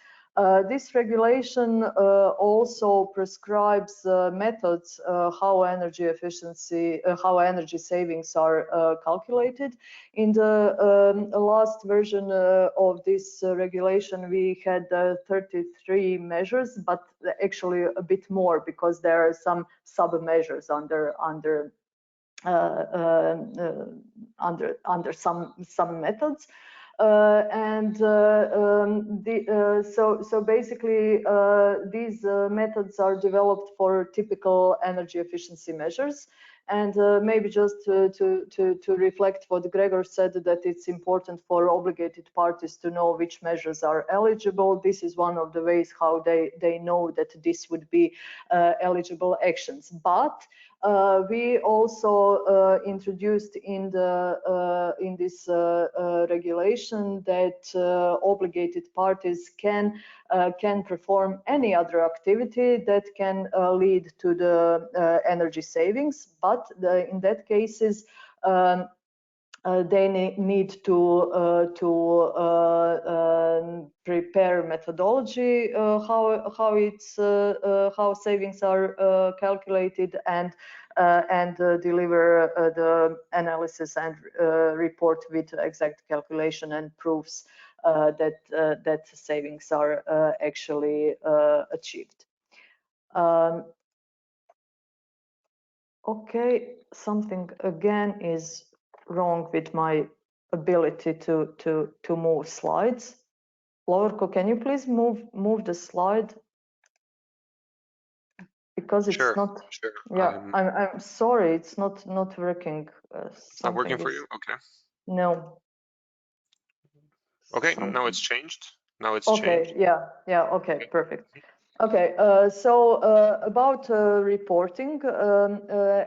E: This regulation also prescribes methods how energy efficiency, how energy savings are calculated. In the last version of this regulation, we had 33 measures, but actually a bit more, because there are some sub-measures under some methods. So basically, these methods are developed for typical energy efficiency measures. And maybe just to reflect what Gregor said, that it's important for obligated parties to know which measures are eligible. This is one of the ways how they know that this would be eligible actions. But we also introduced in this regulation that obligated parties can perform any other activity that can lead to the energy savings, but in that cases they need to prepare methodology how savings are calculated, and deliver the analysis and report with exact calculation and proofs that savings are actually achieved. Okay, something again is wrong with my ability to move slides. Lovorko, can you please move the slide? Because it's not.
A: Sure.
E: Yeah, I'm sorry, it's not working.
A: It's not working for you? Okay.
E: No.
A: Okay, now it's changed. Now it's changed.
E: Yeah. Okay, perfect. Okay, so about reporting,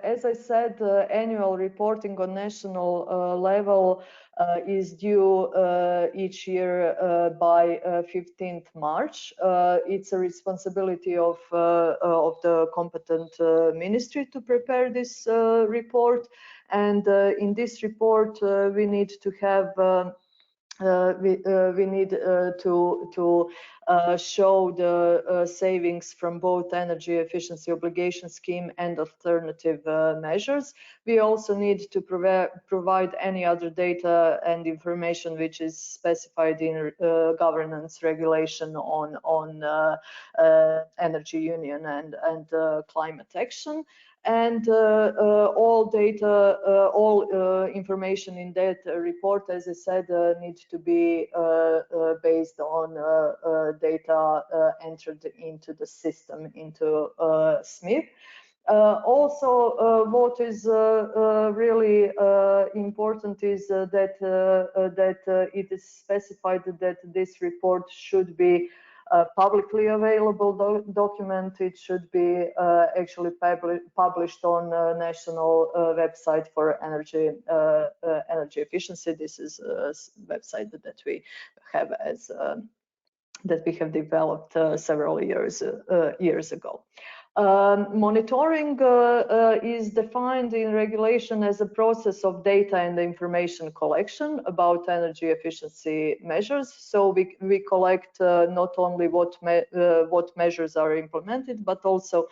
E: as I said, annual reporting on national level is due each year by 15th March. It's a responsibility of the competent ministry to prepare this report, and in this report we need to have we need to show the savings from both energy efficiency obligation scheme and alternative measures. We also need to provide any other data and information which is specified in governance regulation on energy union and climate action. And all data, all information in that report, as I said, needs to be based on data entered into the system, into SMIV. Also, what is really important is that it is specified that this report should be publicly available document. It should be actually published on national website for energy efficiency. This is a website that we have that we have developed several years ago. Monitoring is defined in regulation as a process of data and information collection about energy efficiency measures. So we collect not only what measures are implemented, but also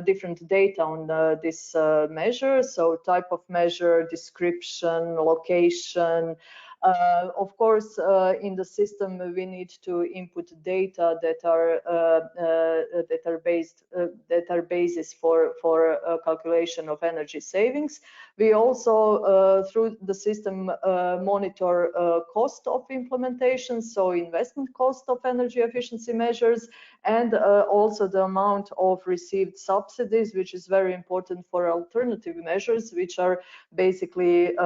E: different data on this measure. So type of measure, description, location. Of course, in the system, we need to input data that are basis for calculation of energy savings. We also, through the system, monitor cost of implementation, so investment cost of energy efficiency measures, and also the amount of received subsidies, which is very important for alternative measures, which are basically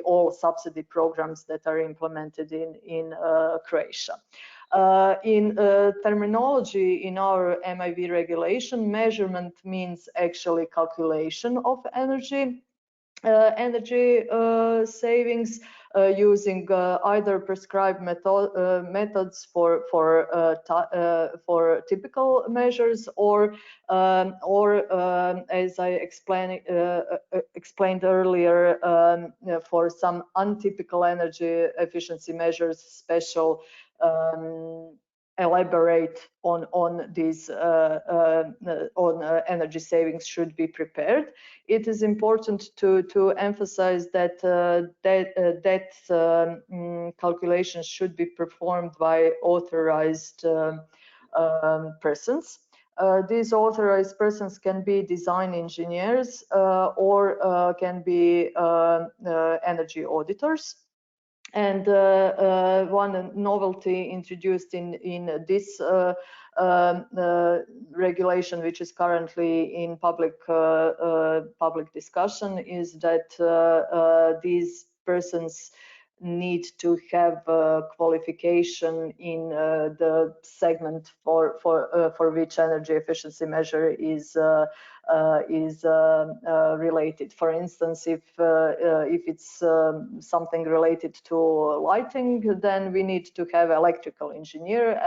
E: all subsidy programs that are implemented in Croatia. In terminology in our MIV regulation, measurement means actually calculation of energy savings using either prescribed methods for typical measures, or as I explained earlier, for some untypical energy efficiency measures, special elaborate on these energy savings should be prepared. It is important to emphasize that calculations should be performed by authorized persons. These authorized persons can be design engineers or can be energy auditors. And one novelty introduced in this regulation, which is currently in public discussion, is that these persons need to have qualification in the segment for which energy efficiency measure is related. For instance, if it's something related to lighting, then we need to have electrical engineer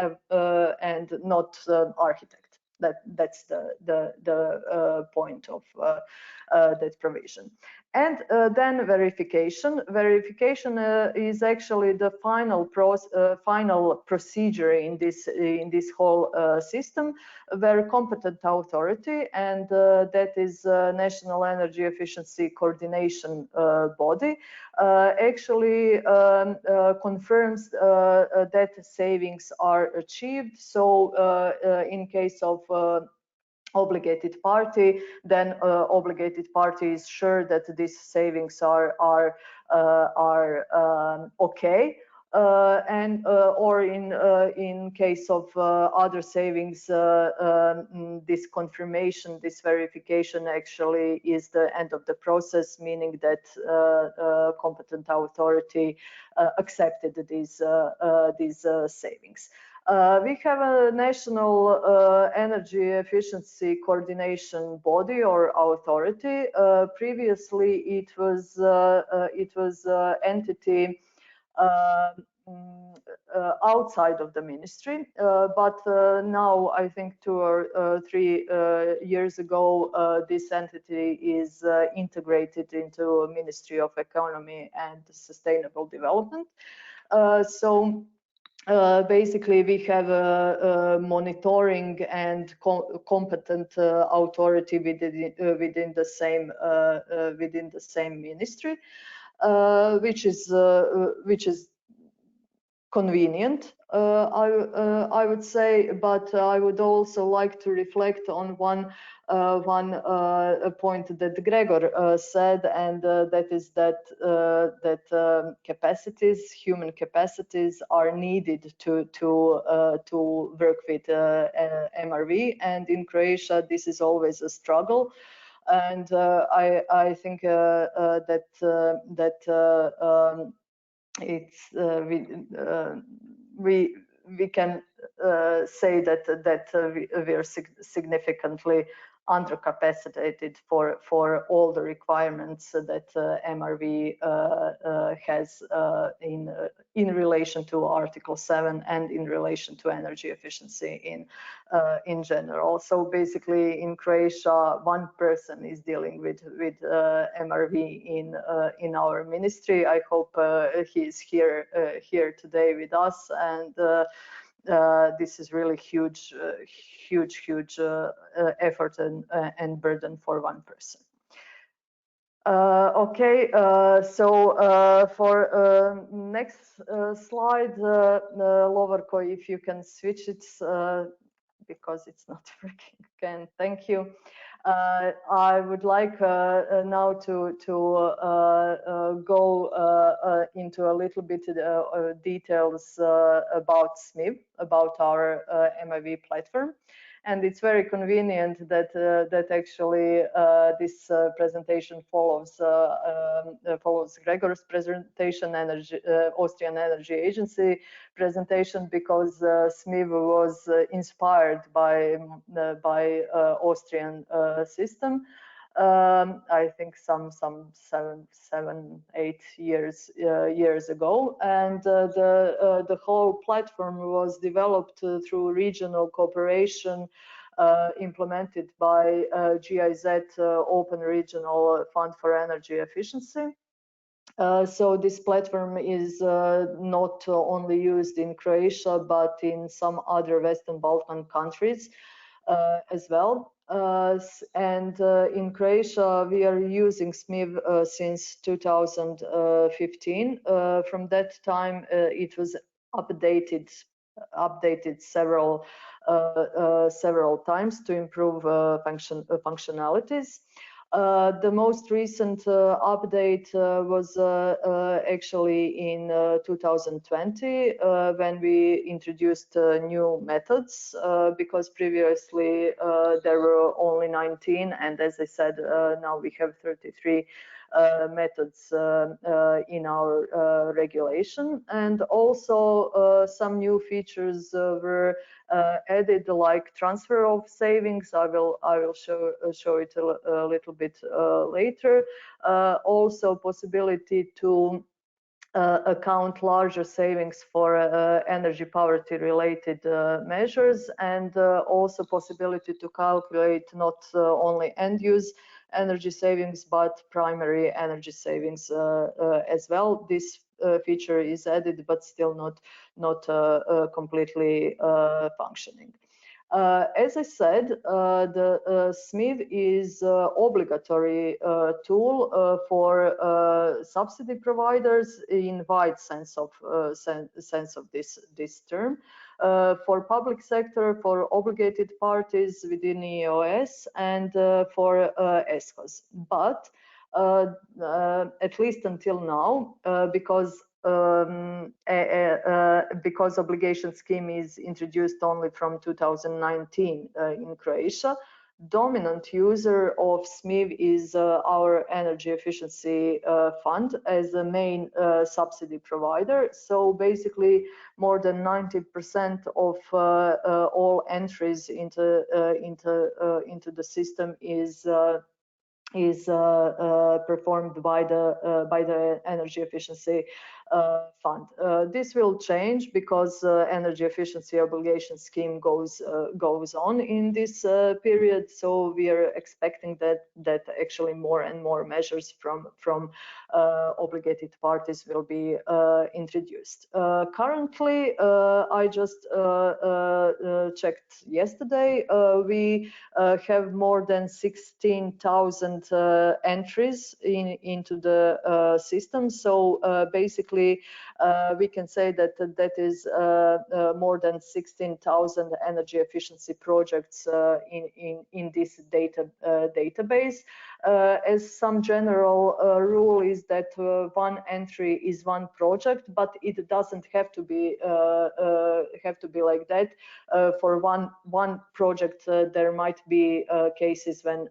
E: and not architect. That's the point of that provision. And then verification. Verification is actually the final procedure in this whole system, where competent authority, and that is National Energy Efficiency Coordination Body, actually confirms that savings are achieved. So in case of obligated party, then obligated party is sure that these savings are okay. And or in case of other savings, this confirmation, this verification actually is the end of the process, meaning that competent authority accepted these savings. We have a national energy efficiency coordination body or authority. Previously, it was entity outside of the ministry, but now I think 2 or 3 years ago, this entity is integrated into Ministry of Economy and Sustainable Development. So basically, we have a monitoring and competent authority within the same ministry, which is convenient, I would say. But I would also like to reflect on one point that Gregor said, and that is that capacities, human capacities, are needed to work with MRV, and in Croatia this is always a struggle. And I think that it's we can say that we are significantly undercapacitated for all the requirements that MRV has in relation to Article 7 and in relation to energy efficiency in general. So basically, in Croatia, one person is dealing with MRV in our ministry. I hope he's here today with us, and this is really huge effort and burden for one person. Okay, so for next slide, Lovorko, if you can switch it because it's not working again. Thank you. I would like now to go into a little bit details about SMIV, about our MRV platform. And it's very convenient that that actually this presentation follows Gregor's presentation, Austrian Energy Agency presentation, because SMIV was inspired by Austrian system. I think some 7-8 years ago, and the whole platform was developed through regional cooperation implemented by GIZ, Open Regional Fund for Energy Efficiency. So this platform is not only used in Croatia, but in some other Western Balkan countries as well. And in Croatia, we are using SMIV since 2015. From that time, it was updated several times to improve functionalities. The most recent update was actually in 2020 when we introduced new methods, because previously there were only 19, and as I said, now we have 33 methods in our regulation. And also some new features were added, like transfer of savings. I will show it a little bit later. Also possibility to account larger savings for energy poverty related measures, and also possibility to calculate not only end use energy savings but primary energy savings as well. This feature is added but still not completely functioning. As I said, the SMIV is obligatory tool for subsidy providers in wide sense of this term. For public sector, for obligated parties within EOS, and for ESCOs. But at least until now, because obligation scheme is introduced only from 2019 in Croatia, dominant user of SMIV is our energy efficiency fund as the main subsidy provider. So basically more than 90% of all entries into the system is performed by the energy efficiency fund. This will change because energy efficiency obligation scheme goes on in this period. So we are expecting that actually more and more measures from obligated parties will be introduced. Currently, I just checked yesterday, we have more than 16,000 entries into the system. So basically, we can say that that is more than 16,000 energy efficiency projects in this database. As some general rule is that one entry is one project, but it doesn't have to be like that. For one project, there might be cases when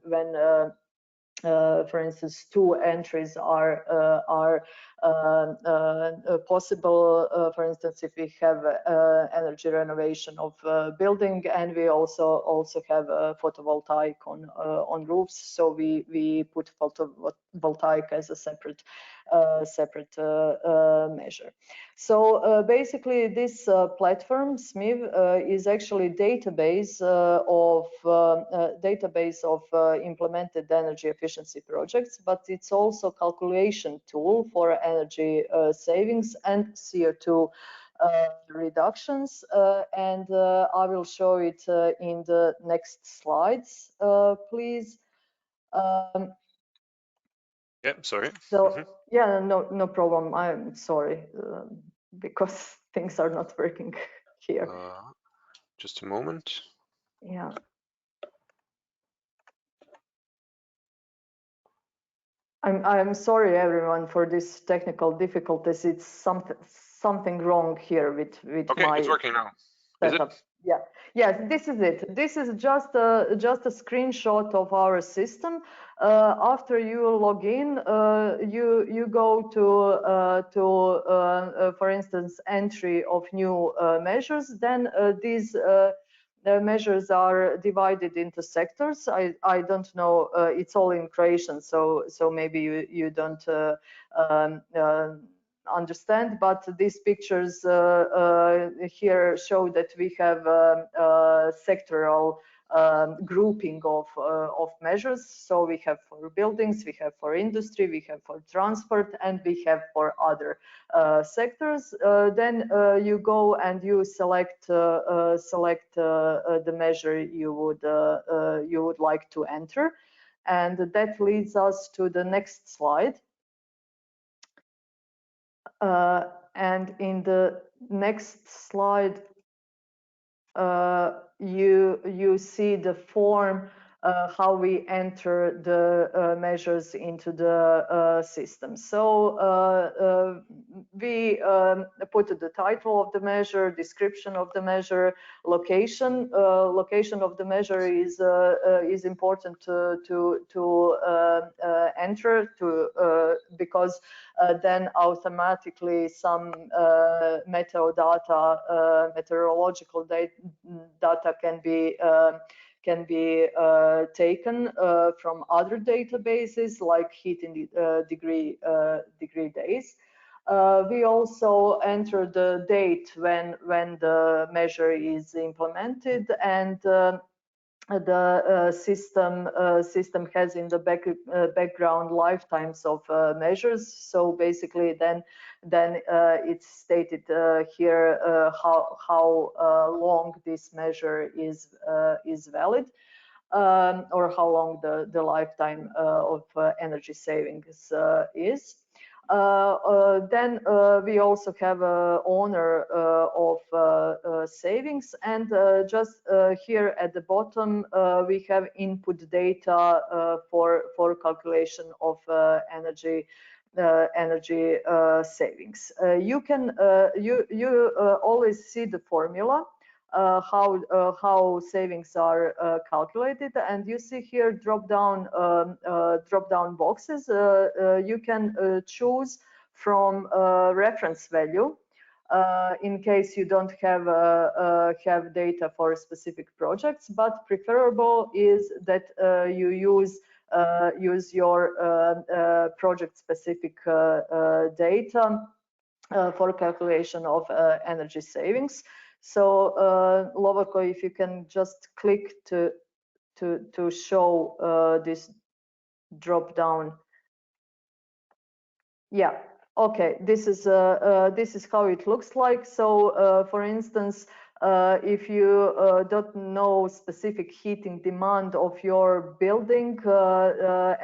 E: for instance, 2 entries are possible. For instance, if we have energy renovation of building, and we also have photovoltaic on roofs, so we put photovoltaic as a separate measure. So basically, this platform SMIV is actually database of implemented energy efficiency projects, but it's also calculation tool for energy savings and CO2 reductions, and I will show it in the next slides, please.
A: Yeah, sorry.
E: So yeah, no problem. I'm sorry because things are not working here.
A: Just a moment.
E: Yeah. I'm sorry everyone for this technical difficulties. It's something wrong here with
A: Okay,
E: my
A: it's working now.
E: setup.
A: Is it?
E: Yeah. Yes, this is it. This is just a screenshot of our system. After you log in, you go to for instance, entry of new measures. Then these the measures are divided into sectors. I don't know. It's all in Croatian, so maybe you don't understand. But these pictures here show that we have sectoral grouping of measures. So we have for buildings, we have for industry, we have for transport, and we have for other sectors. Then you go and you select the measure you would like to enter, and that leads us to the next slide. And in the next slide, you see the form how we enter the measures into the system. So we put the title of the measure, description of the measure, location. Location of the measure is important to enter because then automatically some meteorological data can be taken from other databases like heat in degree days. We also enter the date when the measure is implemented, and the system has in the background lifetimes of measures. So basically, then it's stated here how long this measure is valid, or how long the lifetime of energy savings is. Then we also have an owner of savings, and just here at the bottom we have input data for calculation of energy savings. You can always see the formula how savings are calculated, and you see here drop down boxes. You can choose from reference value in case you don't have data for specific projects, but preferable is that you use your project specific data for calculation of energy savings. So Lovako, if you can just click to show this drop down. Yeah, okay, this is how it looks like. So for instance, if you don't know specific heating demand of your building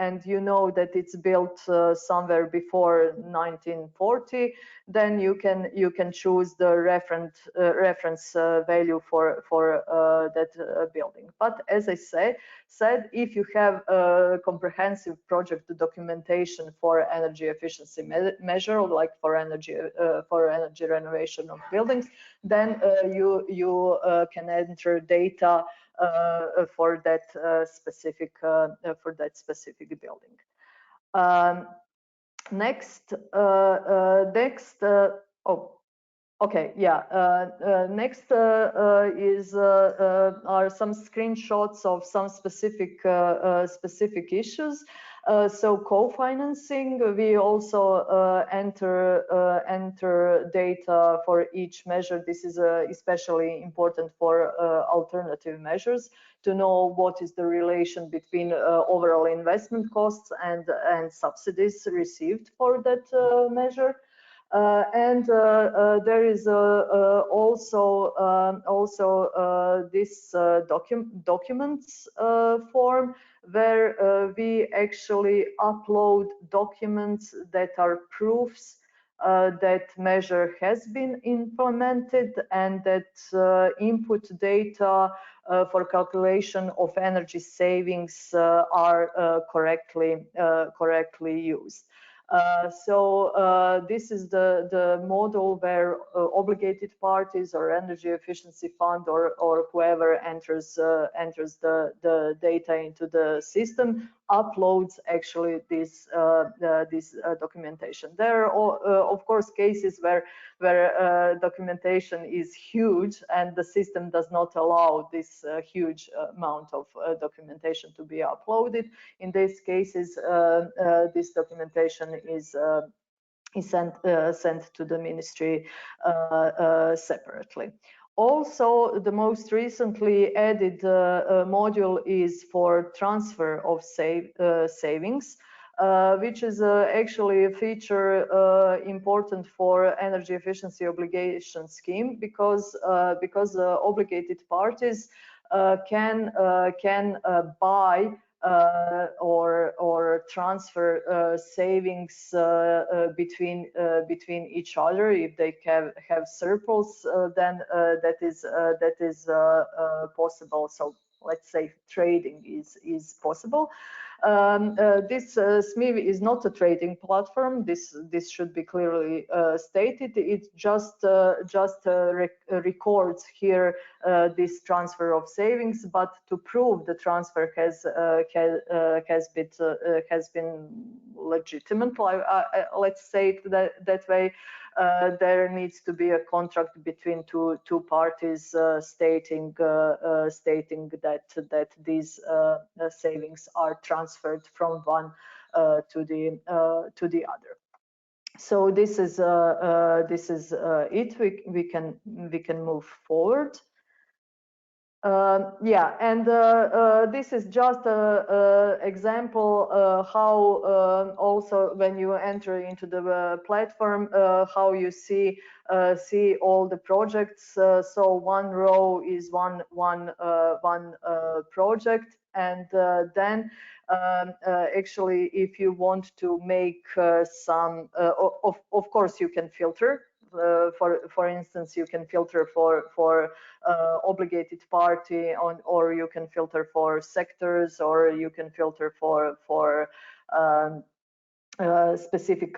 E: and you know that it's built somewhere before 1940, then you can choose the reference value for that building. But as I said, if you have a comprehensive project documentation for energy efficiency measure, like for energy renovation of buildings, then you can enter data for that specific building. Next, okay, yeah. Next are some screenshots of some specific issues. So co-financing, we also enter data for each measure. This is especially important for alternative measures, to know what is the relation between overall investment costs and subsidies received for that measure. There is also this documents form, where we actually upload documents that are proofs that measure has been implemented, and that input data for calculation of energy savings are correctly used. This is the model where obligated parties or energy efficiency fund or whoever enters the data into the system uploads actually this documentation. There are of course cases where documentation is huge and the system does not allow this huge amount of documentation to be uploaded. In these cases, this documentation is sent to the ministry separately. Also, the most recently added module is for transfer of savings, which is actually a feature important for energy efficiency obligation scheme, because obligated parties can buy or transfer savings between each other. If they have surplus, then that is possible. So let's say trading is possible. This SMIV is not a trading platform. This should be clearly stated. It just records here this transfer of savings, but to prove the transfer has been legitimate, let's say it that way. There needs to be a contract between two parties stating that these savings are transferred from one to the other. So this is it. We can move forward. Yeah, and this is just an example how also when you enter into the platform, how you see all the projects. So one row is one project, and then actually, if you want to make some, of course, you can filter. For instance, you can filter for obligated party or you can filter for sectors, or you can filter for specific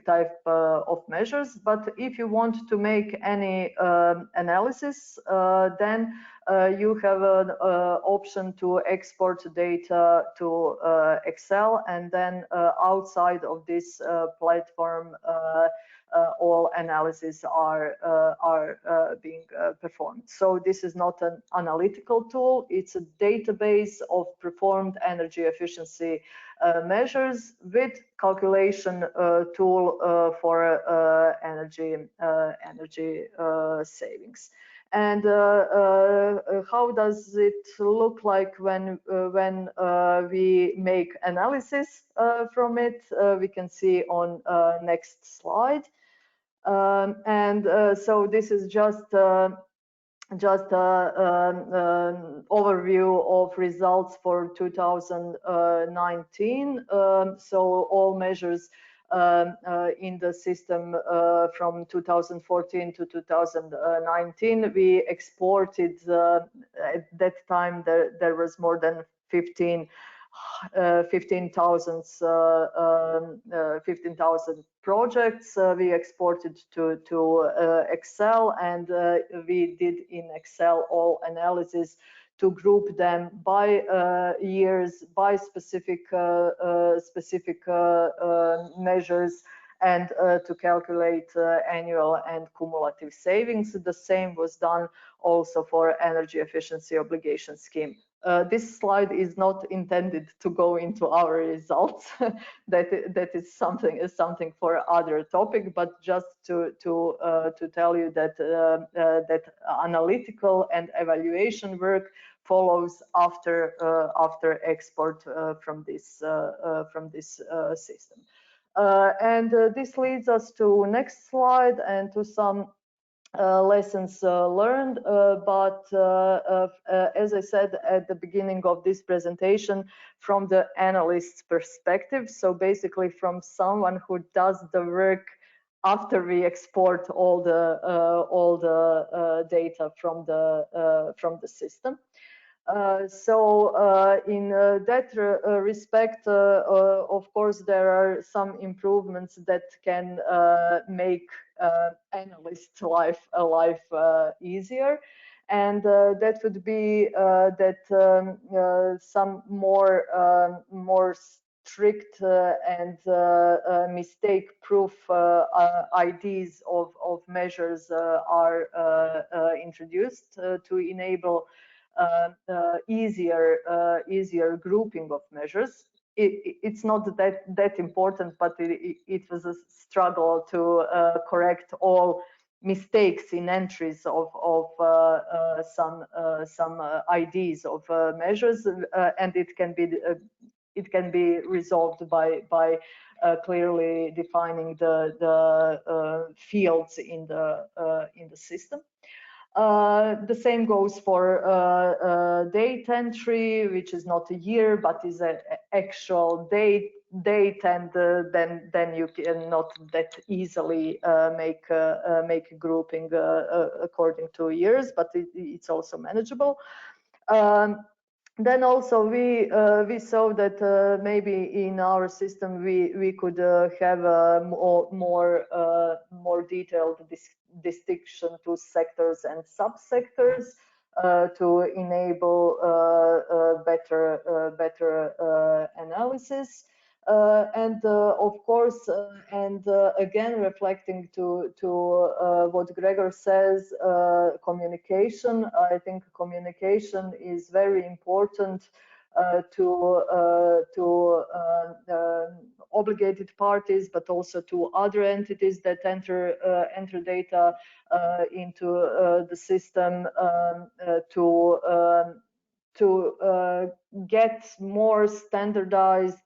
E: type of measures. But if you want to make any analysis, then you have an option to export data to Excel, and then outside of this platform, all analyses are being performed. So this is not an analytical tool, it's a database of performed energy efficiency measures with calculation tool for energy savings. And how does it look like when we make analysis from it? We can see on next slide. So this is just an overview of results for 2019. So all measures in the system from 2014 to 2019, we exported. At that time, there was more than 15,000 projects. We exported to Excel, and we did in Excel all analysis to group them by years, by specific measures, and to calculate annual and cumulative savings. The same was done also for energy efficiency obligation scheme. This slide is not intended to go into our results. that is something for other topic, but just to tell you that that analytical and evaluation work follows after export from this system. And this leads us to next slide and to some lessons learned, but as I said at the beginning of this presentation, from the analyst's perspective, so basically from someone who does the work after we export all the data from the system. So in that respect, of course, there are some improvements that can make analyst life easier, and that would be that some more strict and mistake-proof IDs of measures are introduced to enable easier grouping of measures. It's not that important, but it was a struggle to correct all mistakes in entries of some IDs of measures, and it can be resolved by clearly defining the fields in the system. The same goes for date entry, which is not a year, but is an actual date, and then you cannot that easily make a grouping according to years, but it's also manageable. Then also we saw that maybe in our system we could have a more detailed distinction to sectors and subsectors to enable better analysis. And of course, again, reflecting to what Gregor says, communication. I think communication is very important to obligated parties, but also to other entities that enter data into the system to get more standardized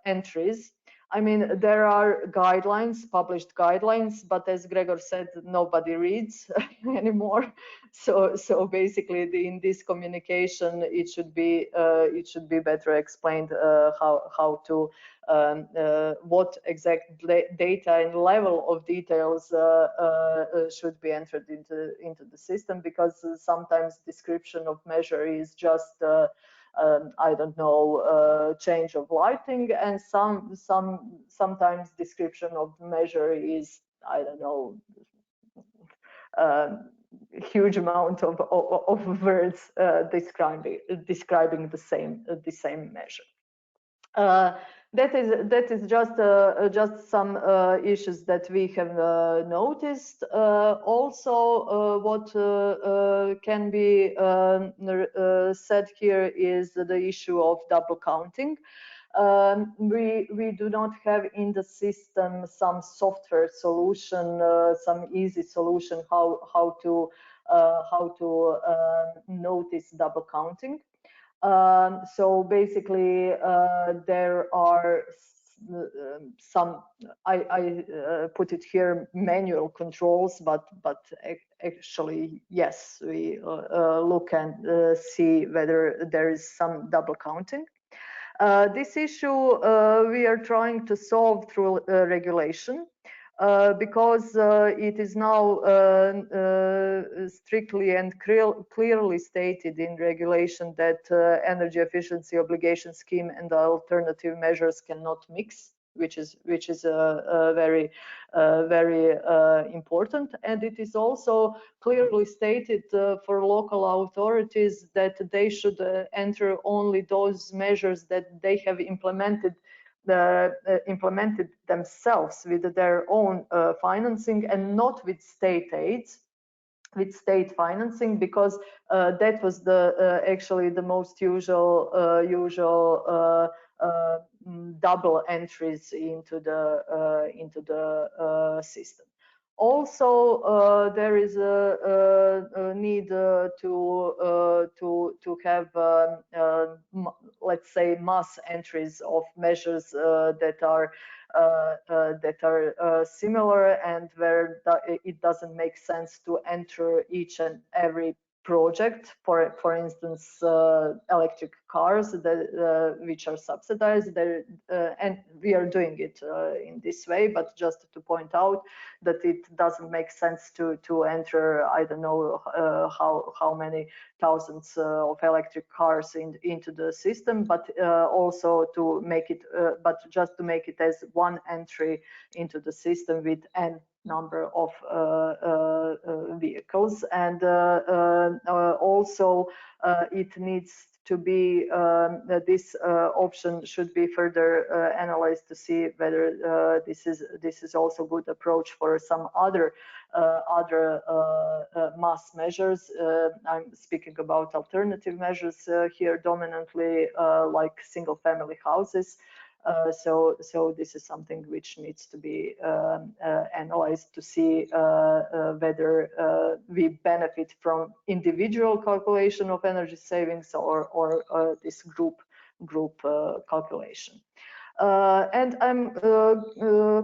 E: entries. I mean, there are guidelines, published guidelines, but as Gregor said, nobody reads anymore. So basically, in this communication, it should be better explained how to what exact data and level of details should be entered into the system, because sometimes description of measure is just I don't know, change of lighting, and sometimes description of measure is, I don't know, huge amount of words describing the same measure. That is just some issues that we have noticed. Also, what can be said here is the issue of double counting. We do not have in the system some software solution, some easy solution how to notice double counting. So basically, there are some, I put it here, manual controls, but actually, yes, we look and see whether there is some double counting. This issue we are trying to solve through regulation. Because it is now strictly and clearly stated in regulation that energy efficiency obligation scheme and alternative measures cannot mix which is very important. And it is also clearly stated for local authorities that they should enter only those measures that they have implemented themselves with their own financing, and not with state aids, with state financing, because that was the actually the most usual double entries into the system. Also, there is a need to have let's say mass entries of measures that are similar, and where it doesn't make sense to enter each and every project. For instance, electric cars that which are subsidized, and we are doing it in this way. But just to point out that it doesn't make sense to enter, I don't know how many thousands of electric cars into the system, but also to make it, but just to make it as one entry into the system with n number of vehicles. And also it needs to be this option should be further analyzed to see whether this is also a good approach for some other mass measures. I'm speaking about alternative measures here, dominantly like single family houses. So this is something which needs to be analyzed to see whether we benefit from individual calculation of energy savings or this group calculation. And I'm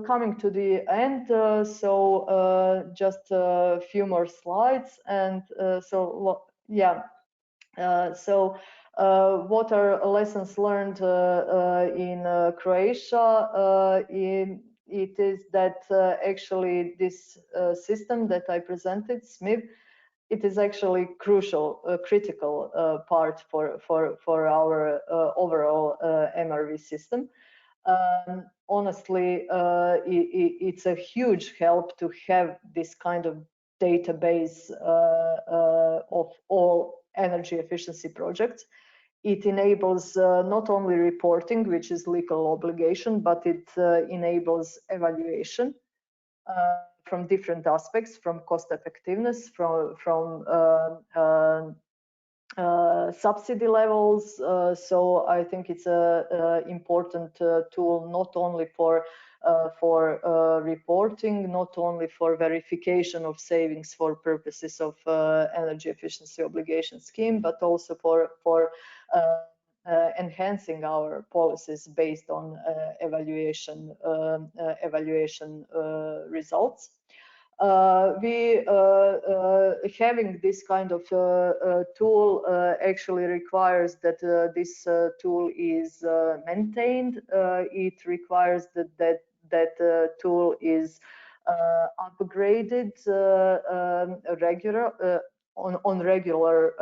E: coming to the end, so just a few more slides, and so yeah. What are lessons learned in Croatia? It is that actually this system that I presented, SMIV, it is actually crucial, critical part for our overall MRV system. Honestly, it's a huge help to have this kind of database of all energy efficiency projects. It enables not only reporting, which is legal obligation, but it enables evaluation from different aspects, from cost effectiveness, from subsidy levels. So I think it's a important tool, not only for reporting, not only for verification of savings for purposes of energy efficiency obligation scheme, but also for enhancing our policies based on evaluation results. Having this kind of tool actually requires that this tool is maintained. It requires that tool is upgraded on regular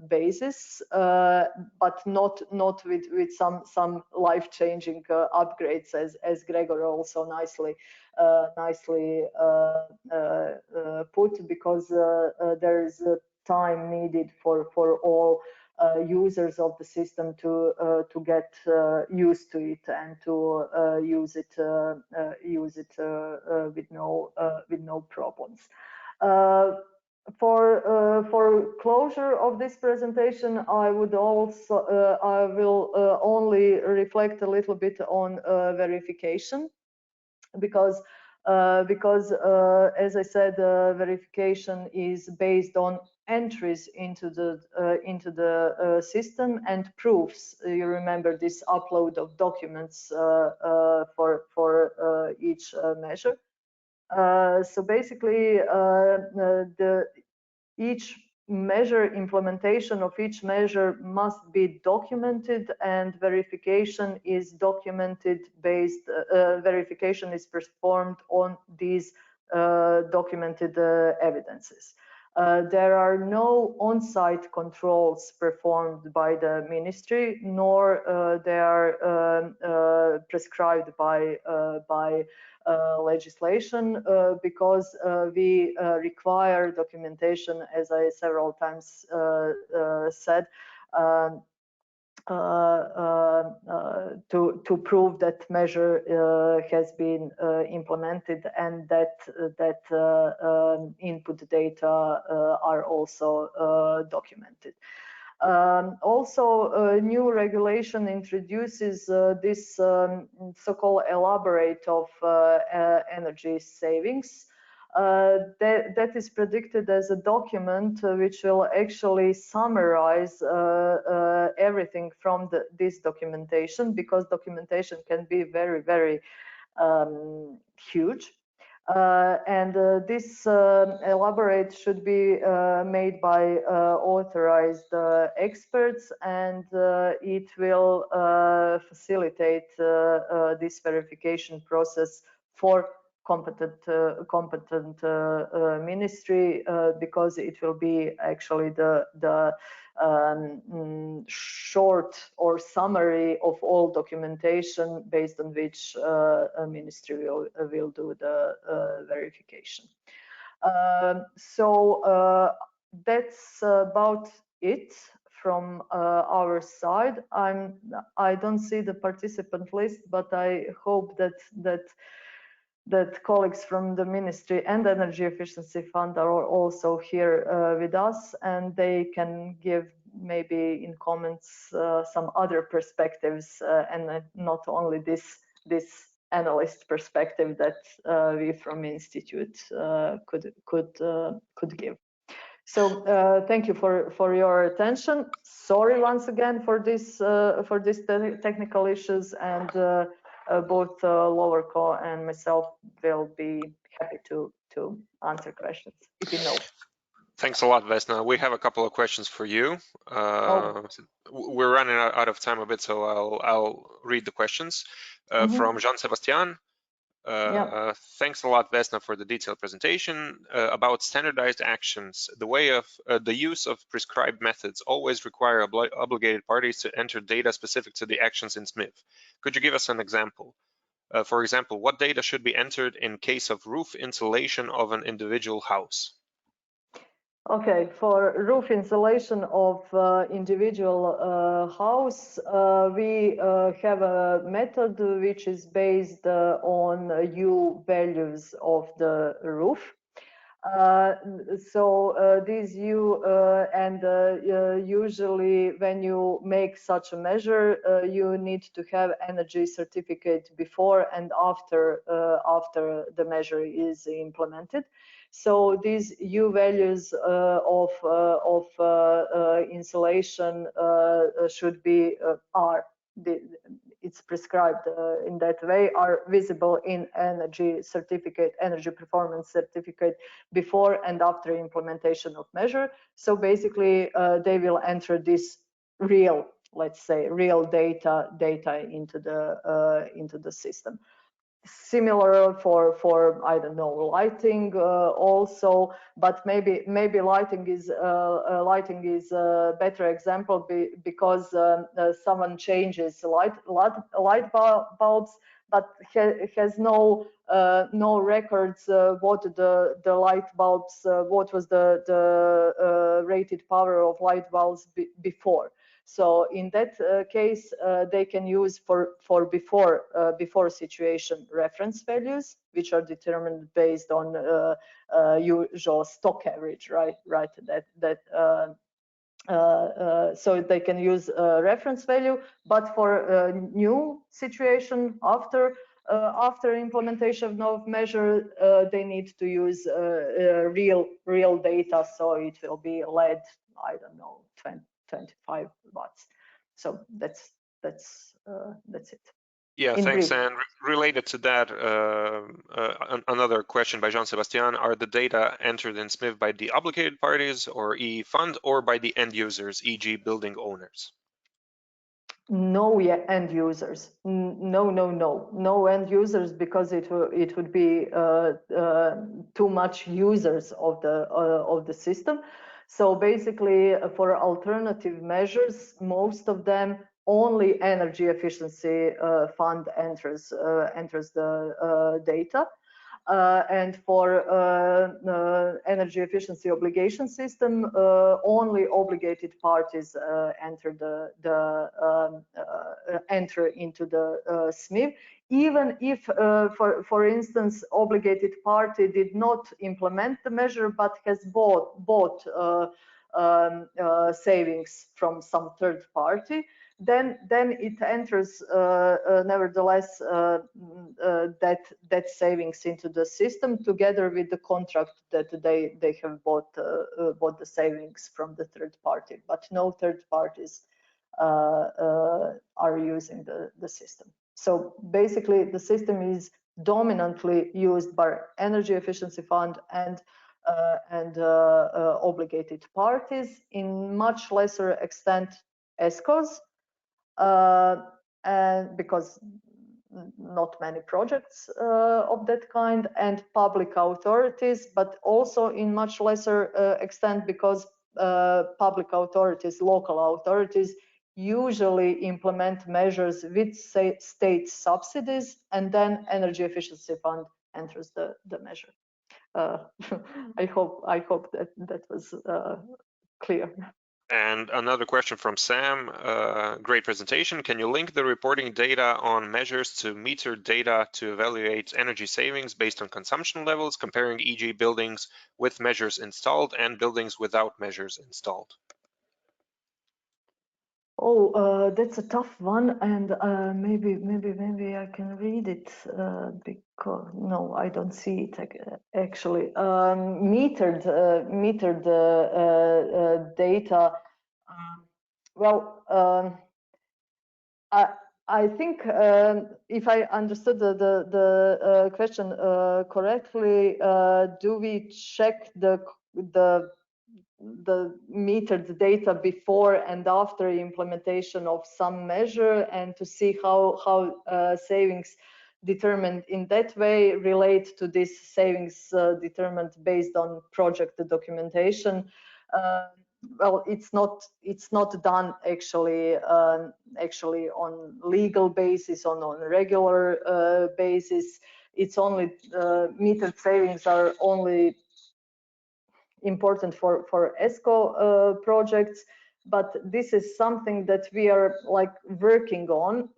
E: basis, but not with some life-changing upgrades, as Gregor also nicely put, because there is time needed for all users of the system to get used to it and to use it with no problems. For closure of this presentation, I would also I will only reflect a little bit on verification, because as I said, verification is based on entries into the system and proofs. You remember this upload of documents for each measure. So basically, each measure, implementation of each measure must be documented, and verification is documented based, verification is performed on these documented evidences. There are no on-site controls performed by the ministry, nor they are prescribed by legislation, because we require documentation, as I several times said, to prove that measure has been implemented and that input data are also documented. Also, a new regulation introduces this so-called elaborate of energy savings. That is predicted as a document which will actually summarize everything from this documentation, because documentation can be very, very huge. This elaborate should be made by authorized experts, and it will facilitate this verification process for competent ministry, because it will be actually the short or summary of all documentation based on which a ministry will do the verification. That's about it from our side. I don't see the participant list, but I hope that colleagues from the Ministry and Energy Efficiency Fund are also here with us, and they can give maybe in comments some other perspectives, and not only this analyst perspective that we from Institute could give. So thank you for your attention. Sorry once again for these technical issues, and both Lovorko and myself will be happy to answer questions if you know.
A: Thanks a lot, Vesna. We have a couple of questions for you. We're running out of time a bit, so I'll read the questions from Jean-Sebastian. Thanks a lot, Vesna, for the detailed presentation. About standardized actions, the use of prescribed methods always require obligated parties to enter data specific to the actions in SMIV. Could you give us an example? For example, what data should be entered in case of roof insulation of an individual house?
E: Okay, for roof insulation of individual house, we have a method which is based on U values of the roof. These U and usually when you make such a measure, you need to have energy certificate before and after the measure is implemented. So these U values of insulation should be it's prescribed in that way, are visible in energy performance certificate before and after implementation of measure. So basically they will enter this real, let's say, real data into the system. Similar for I don't know, lighting also, but maybe lighting is a better example because someone changes light bulbs, but has no records what the light bulbs, what was the rated power of light bulbs before. So in that case, they can use for before situation reference values, which are determined based on usual stock average, right? So they can use a reference value, but for a new situation after implementation of measure, they need to use real data. So it will be LED, I don't know, 25 watts. So that's it.
A: Yeah, thanks. And related to that, another question by Jean-Sebastian: are the data entered in SMIV by the obligated parties or EE fund, or by the end users, e.g. building owners?
E: no end users. No end users, because it would be too much users of the system. So basically, for alternative measures, most of them only energy efficiency fund enters the data. And for energy efficiency obligation system, only obligated parties enter into the SMIV, even if, for instance, obligated party did not implement the measure but has bought savings from some third party. Then it enters nevertheless that savings into the system, together with the contract that they have bought the savings from the third party. But no third parties are using the system. So basically, the system is dominantly used by energy efficiency fund and obligated parties, in much lesser extent ESCOs, and because not many projects of that kind, and public authorities, but also in much lesser extent, because public authorities, local authorities, usually implement measures with, say, state subsidies, and then energy efficiency fund enters the measure. I hope that was clear.
A: And another question from Sam. Great presentation. Can you link the reporting data on measures to meter data to evaluate energy savings based on consumption levels, comparing, e.g., buildings with measures installed and buildings without measures installed?
E: Oh, that's a tough one, and maybe I can read it, because no, I don't see it actually. Metered data. Well, I think if I understood the question correctly, do we check the metered data before and after implementation of some measure, and to see how savings determined in that way relate to this savings determined based on project documentation? Well, it's not done actually on legal basis, on regular basis. It's only metered savings are only important for ESCO projects, but this is something that we are like working on.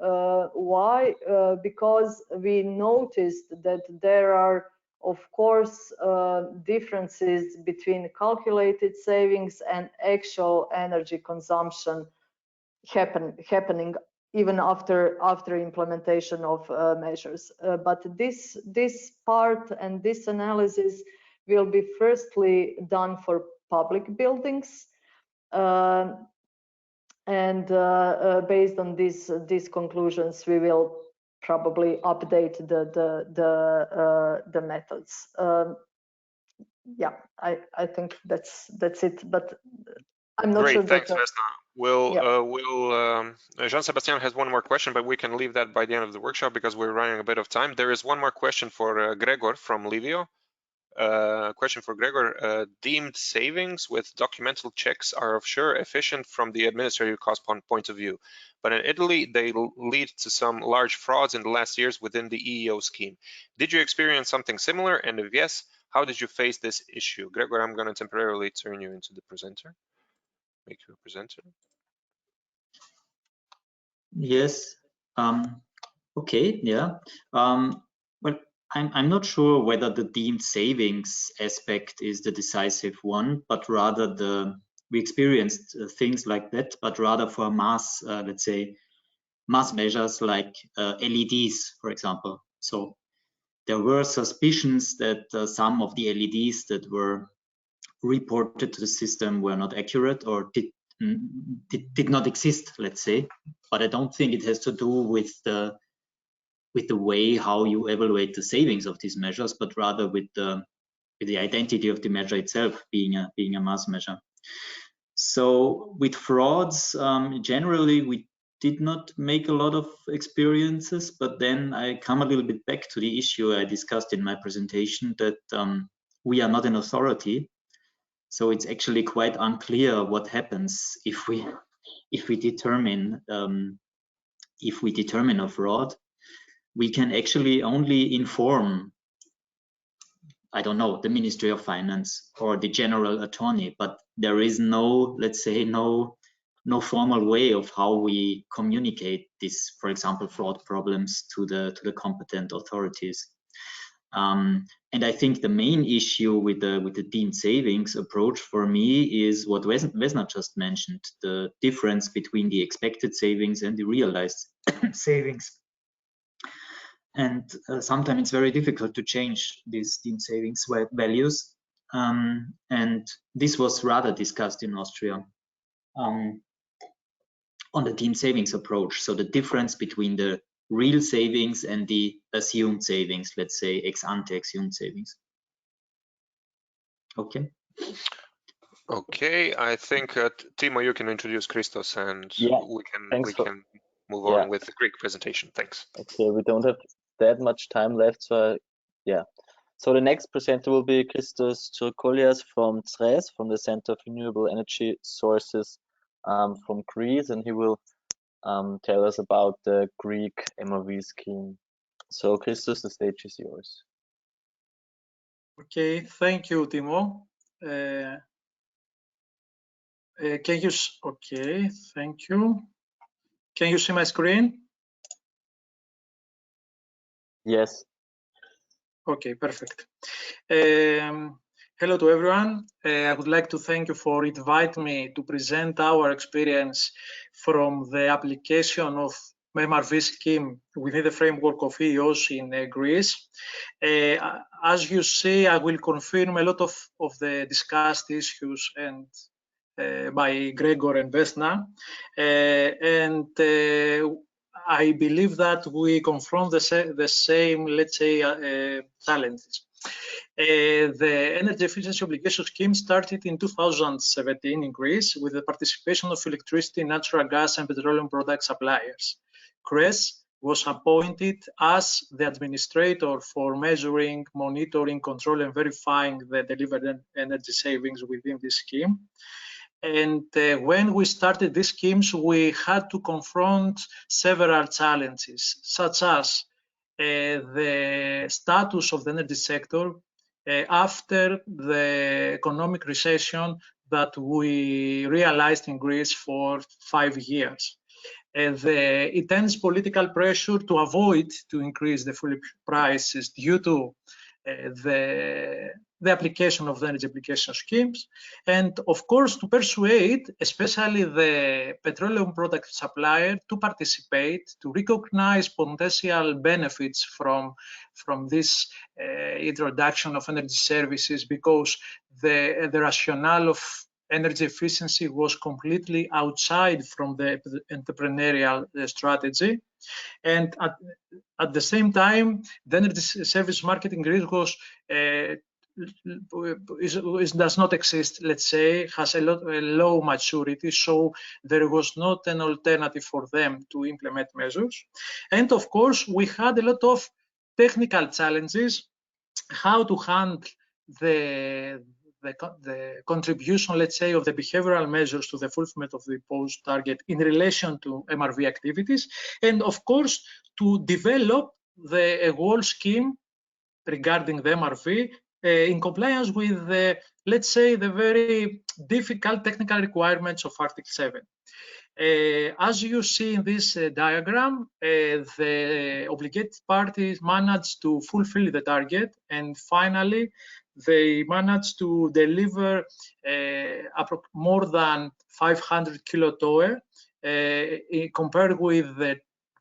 E: Why? Because we noticed that there are, of course, differences between calculated savings and actual energy consumption happening even after implementation of measures. But this part and this analysis will be firstly done for public buildings, and based on these conclusions, we will probably update the methods. Yeah, I think that's it, but I'm not sure.
A: Great, thanks, Vesna. Jean-Sébastien has one more question, but we can leave that by the end of the workshop because we're running a bit of time. There is one more question for Gregor from Livio. Question for Gregor. Deemed savings with documental checks are sure efficient from the administrative cost point of view, but in Italy they lead to some large frauds in the last years within the EEO scheme. Did you experience something similar, and if yes, how did you face this issue? Gregor, I'm going to temporarily turn you into the presenter. Make you a presenter.
D: Yes. Okay. Yeah. Well, I'm not sure whether the deemed savings aspect is the decisive one, but rather we experienced things like that, but rather for mass, let's say, mass measures like LEDs, for example. So there were suspicions that some of the LEDs that were reported to the system were not accurate or did not exist, let's say. But I don't think it has to do with the way how you evaluate the savings of these measures, but rather with the identity of the measure itself being a mass measure. So with frauds, generally we did not make a lot of experiences, but then I come a little bit back to the issue I discussed in my presentation, that we are not an authority. So it's actually quite unclear what happens if we determine a fraud. We can actually only inform, I don't know, the Ministry of Finance or the General Attorney, but there is no, let's say, no formal way of how we communicate this, for example, fraud problems to the competent authorities. And I think the main issue with the deemed savings approach for me is what Vesna just mentioned, the difference between the expected savings and the realized savings. And sometimes it's very difficult to change these deemed savings values. And this was rather discussed in Austria on the deemed savings approach. So the difference between the real savings and the assumed savings, let's say ex ante assumed savings. Okay.
A: Okay, I think Timo, you can introduce Christos, and we can move on with the Greek presentation. Thanks.
C: Okay, we don't have that much time left, so yeah. So the next presenter will be Christos Tsourkolias from TRES, from the Center of Renewable Energy Sources from Greece, and he will tell us about the Greek MRV scheme. So Christos, the stage is yours.
F: Okay, thank you, Timo. Can you, okay, thank you. Can you see my screen?
C: Yes.
F: Okay, perfect. Hello to everyone. I would like to thank you for inviting me to present our experience from the application of MRV scheme within the framework of EOS in Greece. As you see, I will confirm a lot of the discussed issues and by Gregor and Vesna. I believe that we confront the same, let's say, challenges. The energy efficiency obligation scheme started in 2017 in Greece with the participation of electricity, natural gas, and petroleum product suppliers. CRES was appointed as the administrator for measuring, monitoring, control, and verifying the delivered energy savings within this scheme. And when we started these schemes, we had to confront several challenges, such as the status of the energy sector after the economic recession that we realized in Greece for 5 years. The intense political pressure to avoid to increase the fuel prices due to the application of the energy application schemes, and of course to persuade especially the petroleum product supplier to participate, to recognize potential benefits from this introduction of energy services, because the rationale of energy efficiency was completely outside from the entrepreneurial strategy. And at the same time, the energy service market in Greece does not exist, let's say, has a low maturity, so there was not an alternative for them to implement measures. And of course, we had a lot of technical challenges, how to handle the contribution, let's say, of the behavioral measures to the fulfillment of the imposed target in relation to MRV activities, and of course, to develop a whole scheme regarding the MRV in compliance with the, let's say, the very difficult technical requirements of Article 7. As you see in this diagram, the obligated parties managed to fulfill the target, and finally, they managed to deliver more than 500 kilotoe compared with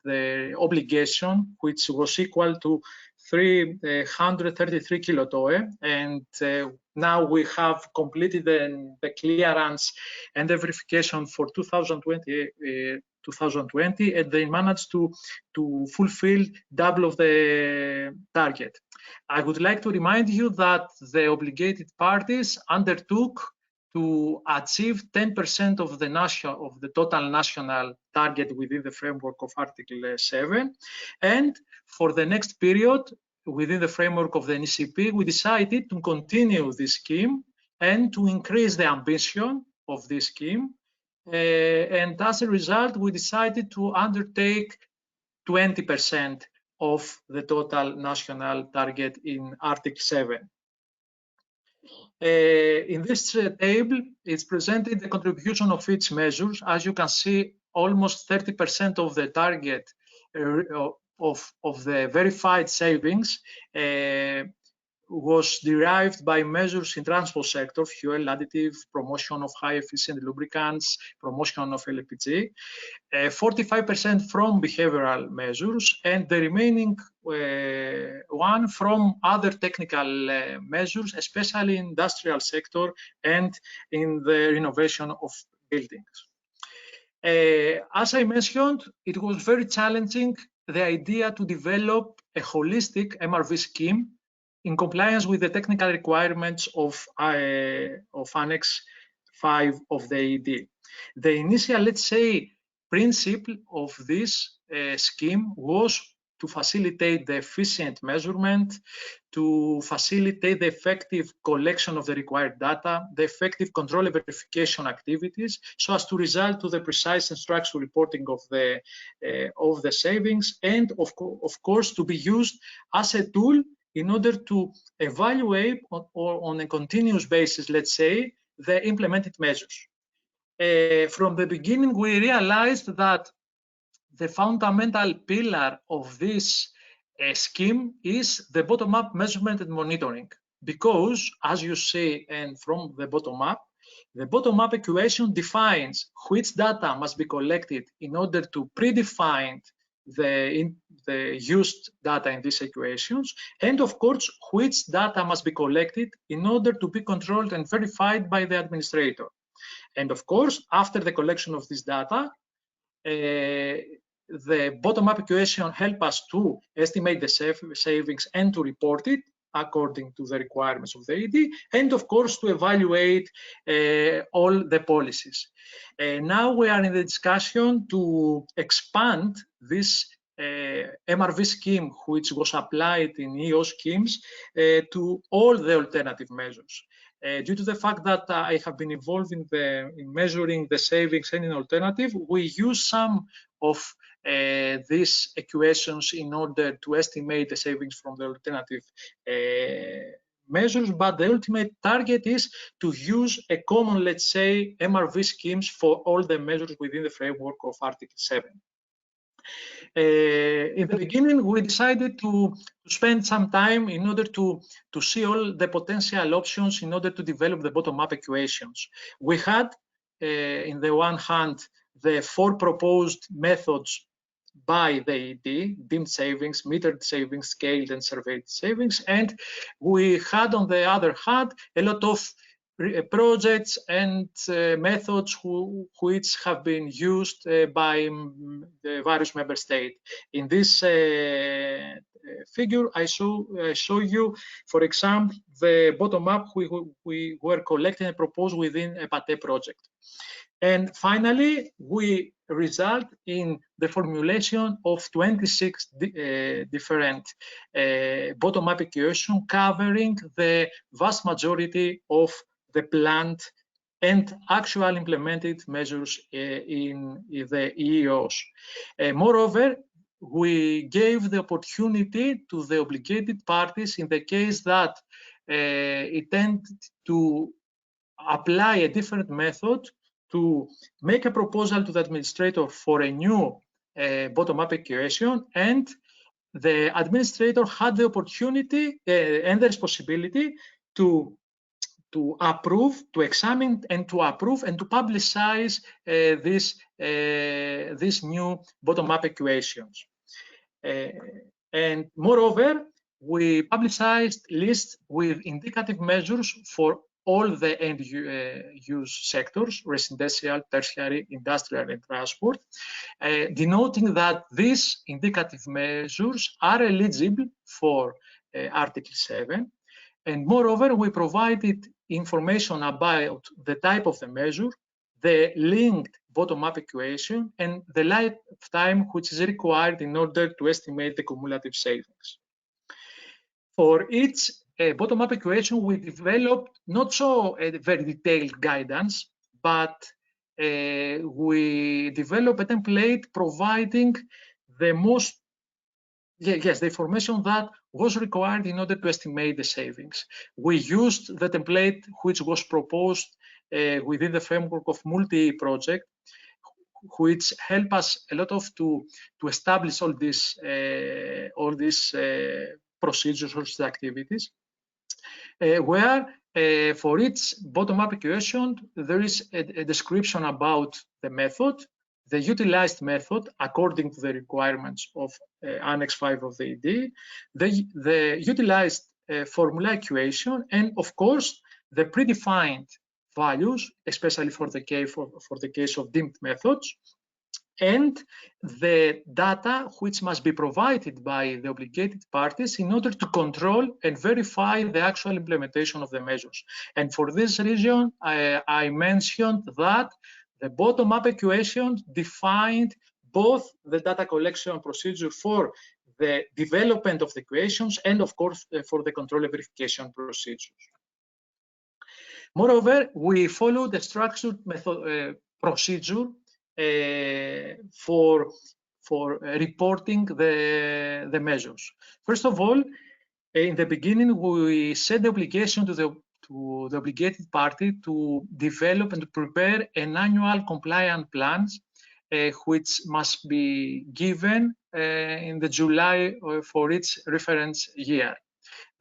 F: the obligation, which was equal to 333 kilotoe. And now we have completed the clearance and the verification for 2020, and they managed to fulfill double of the target. I would like to remind you that the obligated parties undertook to achieve 10% of the total national target within the framework of Article 7. And for the next period, within the framework of the NCP, we decided to continue this scheme and to increase the ambition of this scheme. And as a result, we decided to undertake 20% of the total national target in Article 7. In this table, it's presented the contribution of each measure. As you can see, almost 30% of the target of the verified savings was derived by measures in transport sector, fuel additive, promotion of high efficient lubricants, promotion of LPG, 45% from behavioral measures, and the remaining one from other technical measures, especially in industrial sector and in the renovation of buildings. As I mentioned, it was very challenging, the idea to develop a holistic MRV scheme in compliance with the technical requirements of Annex 5 of the ED. The initial, let's say, principle of this scheme was to facilitate the efficient measurement, to facilitate the effective collection of the required data, the effective control and verification activities, so as to result to the precise and structured reporting of the savings, and of course to be used as a tool in order to evaluate on a continuous basis, let's say, the implemented measures. From the beginning, we realized that the fundamental pillar of this scheme is the bottom-up measurement and monitoring, because, as you see, and from the bottom-up equation defines which data must be collected in order to predefine the used data in these equations, and of course, which data must be collected in order to be controlled and verified by the administrator. And of course, after the collection of this data, the bottom-up equation helps us to estimate the savings and to report it according to the requirements of the ED, and of course to evaluate all the policies. Now we are in the discussion to expand this MRV scheme, which was applied in EO schemes, to all the alternative measures. Due to the fact that I have been involved in measuring the savings and in alternative, we use some of these equations in order to estimate the savings from the alternative measures, but the ultimate target is to use a common, let's say, MRV schemes for all the measures within the framework of Article 7. In the beginning, we decided to spend some time in order to see all the potential options in order to develop the bottom-up equations. We had, in the one hand, the 4 proposed methods by the ED, deemed savings, metered savings, scaled and surveyed savings, and we had, on the other hand, a lot of projects and methods which have been used by the various member states. In this figure, I show you, for example, the bottom-up we were collecting and proposed within a PATE project. And finally, we result in the formulation of 26 different bottom-up equations covering the vast majority of the planned and actual implemented measures in the EOs. Moreover, we gave the opportunity to the obligated parties in the case that it tended to apply a different method to make a proposal to the administrator for a new bottom-up equation, and the administrator had the opportunity and the responsibility to approve, to examine and to approve and to publicize these new bottom-up equations. And moreover, we publicized lists with indicative measures for all the end-use sectors, residential, tertiary, industrial, and transport, denoting that these indicative measures are eligible for Article 7. And moreover, we provided information about the type of the measure, the linked bottom-up equation, and the lifetime which is required in order to estimate the cumulative savings. For each bottom-up equation, we developed not so a very detailed guidance, but we developed a template providing the most the information that was required in order to estimate the savings. We used the template which was proposed within the framework of multi-project, which help us a lot of to establish all these procedures or activities, where for each bottom-up equation there is a description about the method, the utilized method according to the requirements of Annex 5 of the ED, the utilized formula equation, and of course the predefined values, especially for the case of dimmed methods, and the data which must be provided by the obligated parties in order to control and verify the actual implementation of the measures. And for this reason, I mentioned that the bottom-up equation defined both the data collection procedure for the development of the equations and, of course, for the control and verification procedures. Moreover, we followed the structured procedure for reporting the measures. First of all, in the beginning, we set the obligation to the obligated party to develop and to prepare an annual compliance plan, which must be given in the July for its reference year.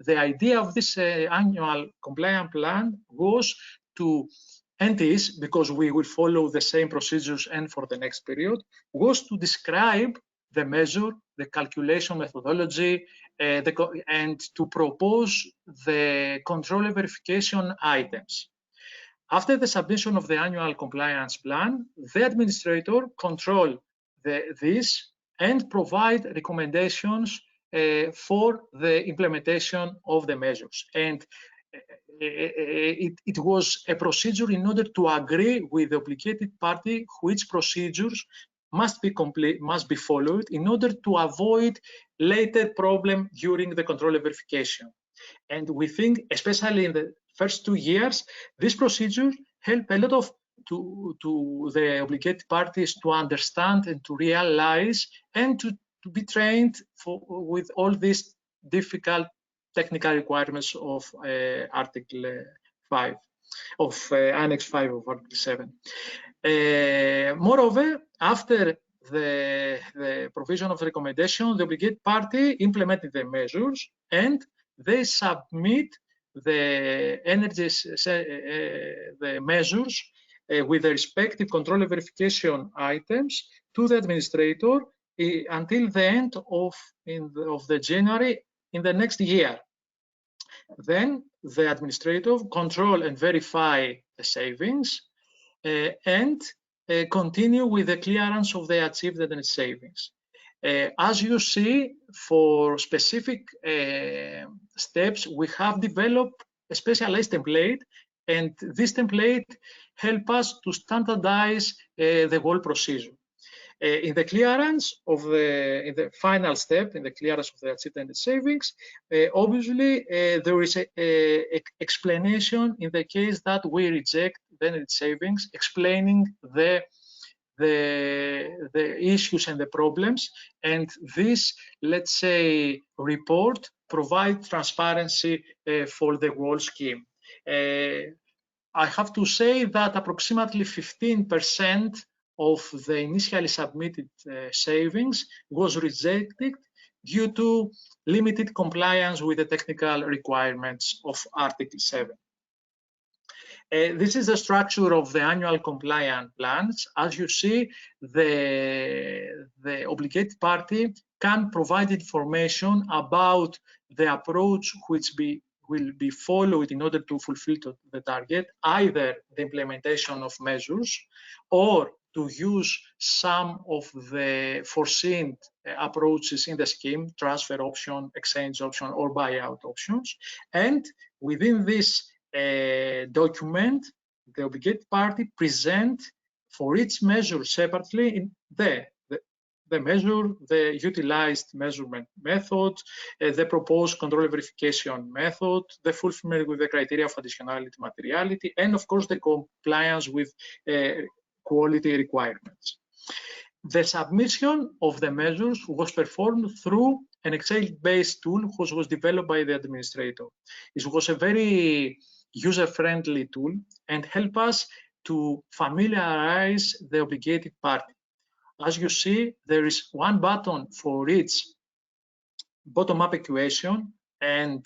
F: The idea of this annual compliance plan was to, and is, because we will follow the same procedures and for the next period, was to describe the measure, the calculation methodology, and to propose the control and verification items. After the submission of the annual compliance plan, the administrator control this and provide recommendations for the implementation of the measures. And it was a procedure in order to agree with the obligated party which procedures must be followed in order to avoid later problem during the control and verification. And we think, especially in the first 2 years, this procedure helped a lot of to the obligated parties to understand and to realize and to be trained with all these difficult technical requirements of Article 5, of Annex 5 of Article 7. Moreover, after the provision of the recommendation, the obligated party implemented the measures and they submit the the measures with the respective control and verification items to the administrator until the end of the January in the next year. Then the administrator control and verify the savings and continue with the clearance of the achieved net savings. As you see, for specific steps, we have developed a specialized template, and this template helps us to standardize the whole procedure. In the clearance of in the final step, in the clearance of the achieved net savings, obviously there is an explanation in the case that we reject the net savings, explaining the issues and the problems, and this, let's say, report provides transparency for the whole scheme. I have to say that approximately 15% of the initially submitted savings was rejected due to limited compliance with the technical requirements of Article 7. This is the structure of the annual compliance plans. As you see, the obligated party can provide information about the approach which will be followed in order to fulfill the target, either the implementation of measures or to use some of the foreseen approaches in the scheme, transfer option, exchange option, or buyout options. And within this document, the obligated party present for each measure separately in the measure, the utilized measurement method, the proposed control verification method, the fulfillment with the criteria of additionality, materiality, and of course the compliance with quality requirements. The submission of the measures was performed through an Excel-based tool which was developed by the administrator. It was a very user-friendly tool and helped us to familiarize the obligated party. As you see, there is one button for each bottom-up equation, and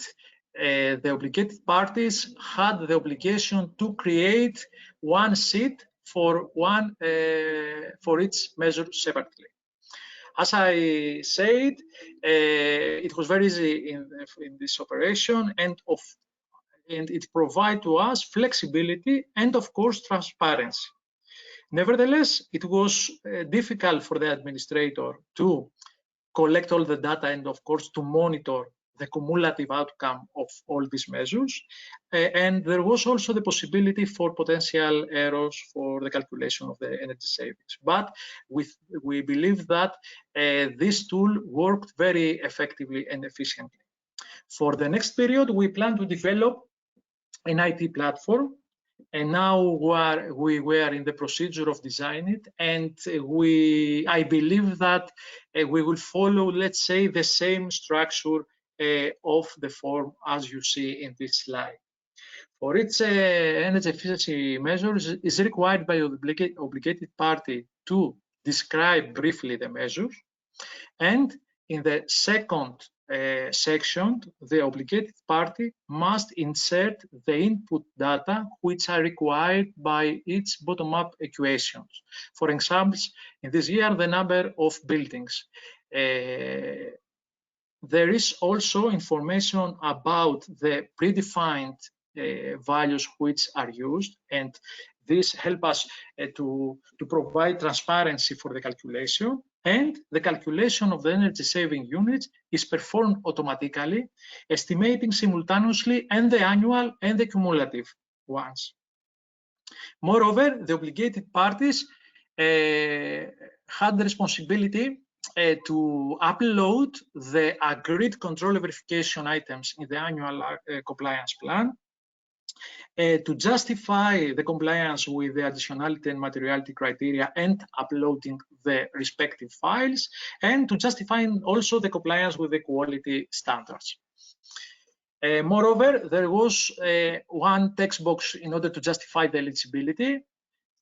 F: the obligated parties had the obligation to create one sheet for each measure separately. As I said, it was very easy in this operation, and it provides to us flexibility and, of course, transparency. Nevertheless, it was difficult for the administrator to collect all the data and, of course, to monitor the cumulative outcome of all these measures. And there was also the possibility for potential errors for the calculation of the energy savings. But we believe that this tool worked very effectively and efficiently. For the next period, we plan to develop an IT platform, and now we were in the procedure of designing it, and I believe that we will follow, let's say, the same structure of the form as you see in this slide. For its energy efficiency measures, is required by the obligated party to describe briefly the measures, and in the second section, the obligated party must insert the input data which are required by its bottom-up equations. For example, in this year, the number of buildings. There is also information about the predefined values which are used, and this helps us to provide transparency for the calculation. And the calculation of the energy saving units is performed automatically, estimating simultaneously and the annual and the cumulative ones. Moreover, the obligated parties had the responsibility to upload the agreed control verification items in the annual compliance plan, to justify the compliance with the additionality and materiality criteria and uploading the respective files, and to justify also the compliance with the quality standards. Moreover, there was one text box in order to justify the eligibility,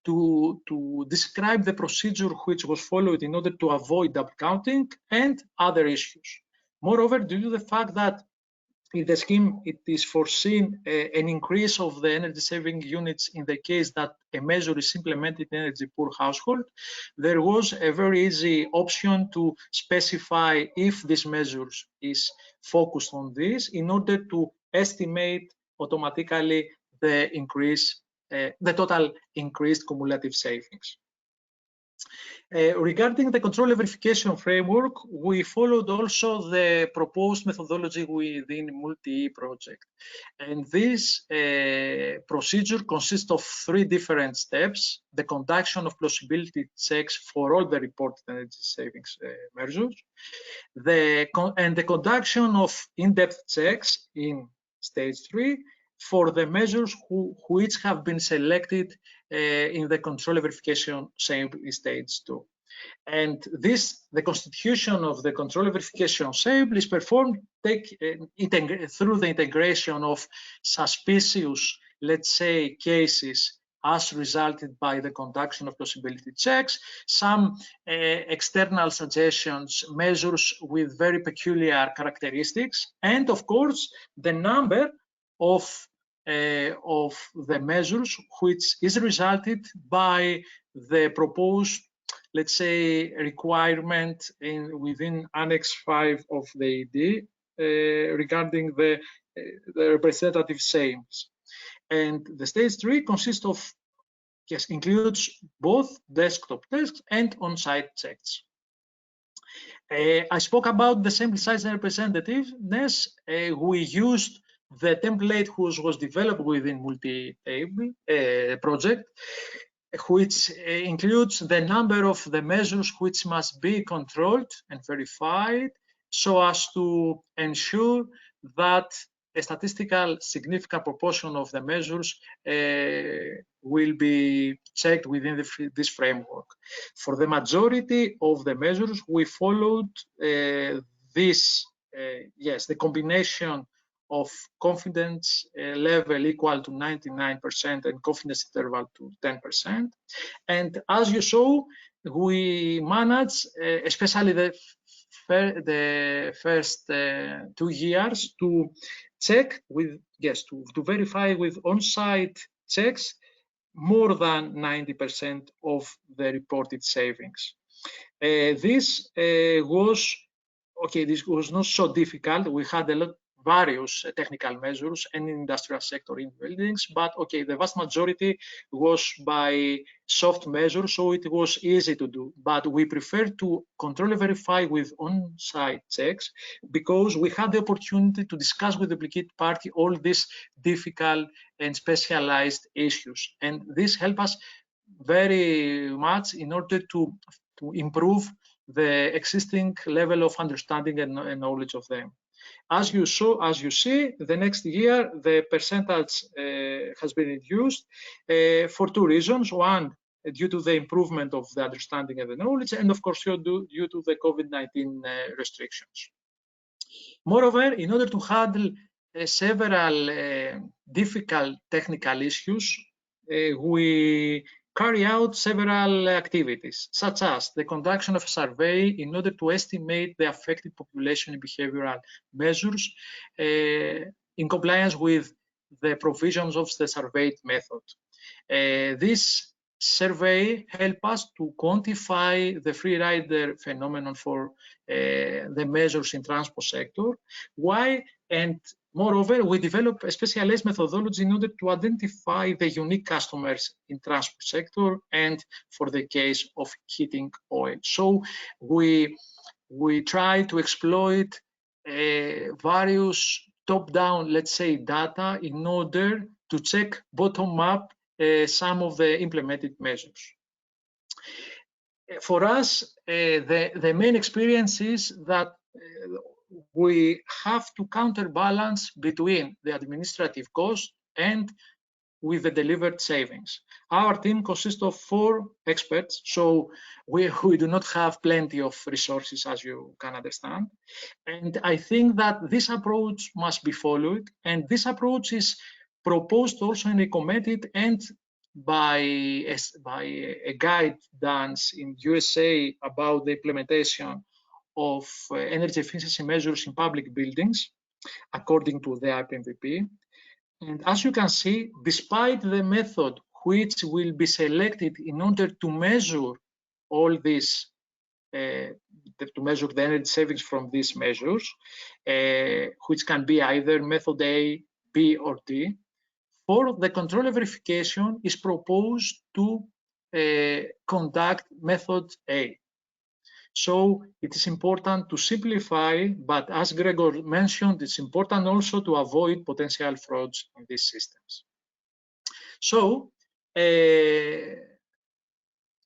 F: to describe the procedure which was followed in order to avoid double counting and other issues. Moreover, due to the fact that in the scheme, it is foreseen an increase of the energy saving units in the case that a measure is implemented in energy poor household. There was a very easy option to specify if this measure is focused on this in order to estimate automatically the increase, the total increased cumulative savings. Regarding the control verification framework, we followed also the proposed methodology within multi-E project. And this procedure consists of 3 different steps: the conduction of plausibility checks for all the reported energy savings measures, and the conduction of in-depth checks in stage 3 for the measures which have been selected in the control verification sample in stage 2. And the constitution of the control verification sample is performed through the integration of suspicious, let's say, cases as resulted by the conduction of plausibility checks, some external suggestions, measures with very peculiar characteristics, and of course, the number of the measures which is resulted by the proposed, let's say, requirement within Annex 5 of the ED regarding the representative sales. And the stage 3 consists of yes, includes both desktop tests and on-site checks. I spoke about the sample size representativeness. We used the template which was developed within multi-table project, which includes the number of the measures which must be controlled and verified so as to ensure that a statistical significant proportion of the measures will be checked within this framework. For the majority of the measures, we followed the combination of confidence level equal to 99% and confidence interval to 10%. And as you saw, we managed, especially the first 2 years, to check with, to verify with on-site checks more than 90% of the reported savings. This was not so difficult. We had various technical measures and industrial sector in buildings, but the vast majority was by soft measures, so it was easy to do. But we prefer to control and verify with on-site checks because we had the opportunity to discuss with the implicated party all these difficult and specialized issues. And this helped us very much in order to improve the existing level of understanding and knowledge of them. As you see, the next year the percentage has been reduced for 2 reasons. One, due to the improvement of the understanding and the knowledge, and of course due to the COVID-19 restrictions. Moreover, in order to handle several difficult technical issues, we carry out several activities, such as the conduction of a survey in order to estimate the affected population and behavioral measures in compliance with the provisions of the surveyed method. This survey helps us to quantify the free rider phenomenon for the measures in transport sector. Why? And moreover, we develop a specialized methodology in order to identify the unique customers in transport sector and for the case of heating oil. So we try to exploit various top-down, let's say, data in order to check bottom-up some of the implemented measures. For us, the main experience is that we have to counterbalance between the administrative cost and with the delivered savings. Our team consists of 4 experts, so we do not have plenty of resources, as you can understand. And I think that this approach must be followed, and this approach is proposed also and recommended and by a guide done in USA about the implementation of energy efficiency measures in public buildings, according to the IPMVP. And as you can see, despite the method which will be selected in order to measure all this, to measure the energy savings from these measures, which can be either method A, B, or D, for the control verification is proposed to conduct method A. So it is important to simplify, but as Gregor mentioned, it's important also to avoid potential frauds in these systems. So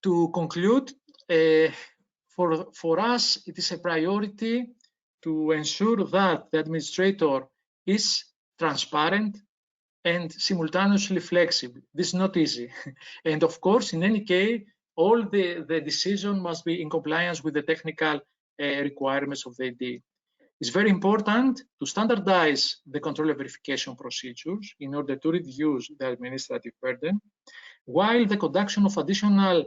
F: to conclude, for us, it is a priority to ensure that the administrator is transparent and simultaneously flexible. This is not easy. And of course, in any case, all the decision must be in compliance with the technical requirements of the AD. It's very important to standardize the control verification procedures in order to reduce the administrative burden, while the conduction of additional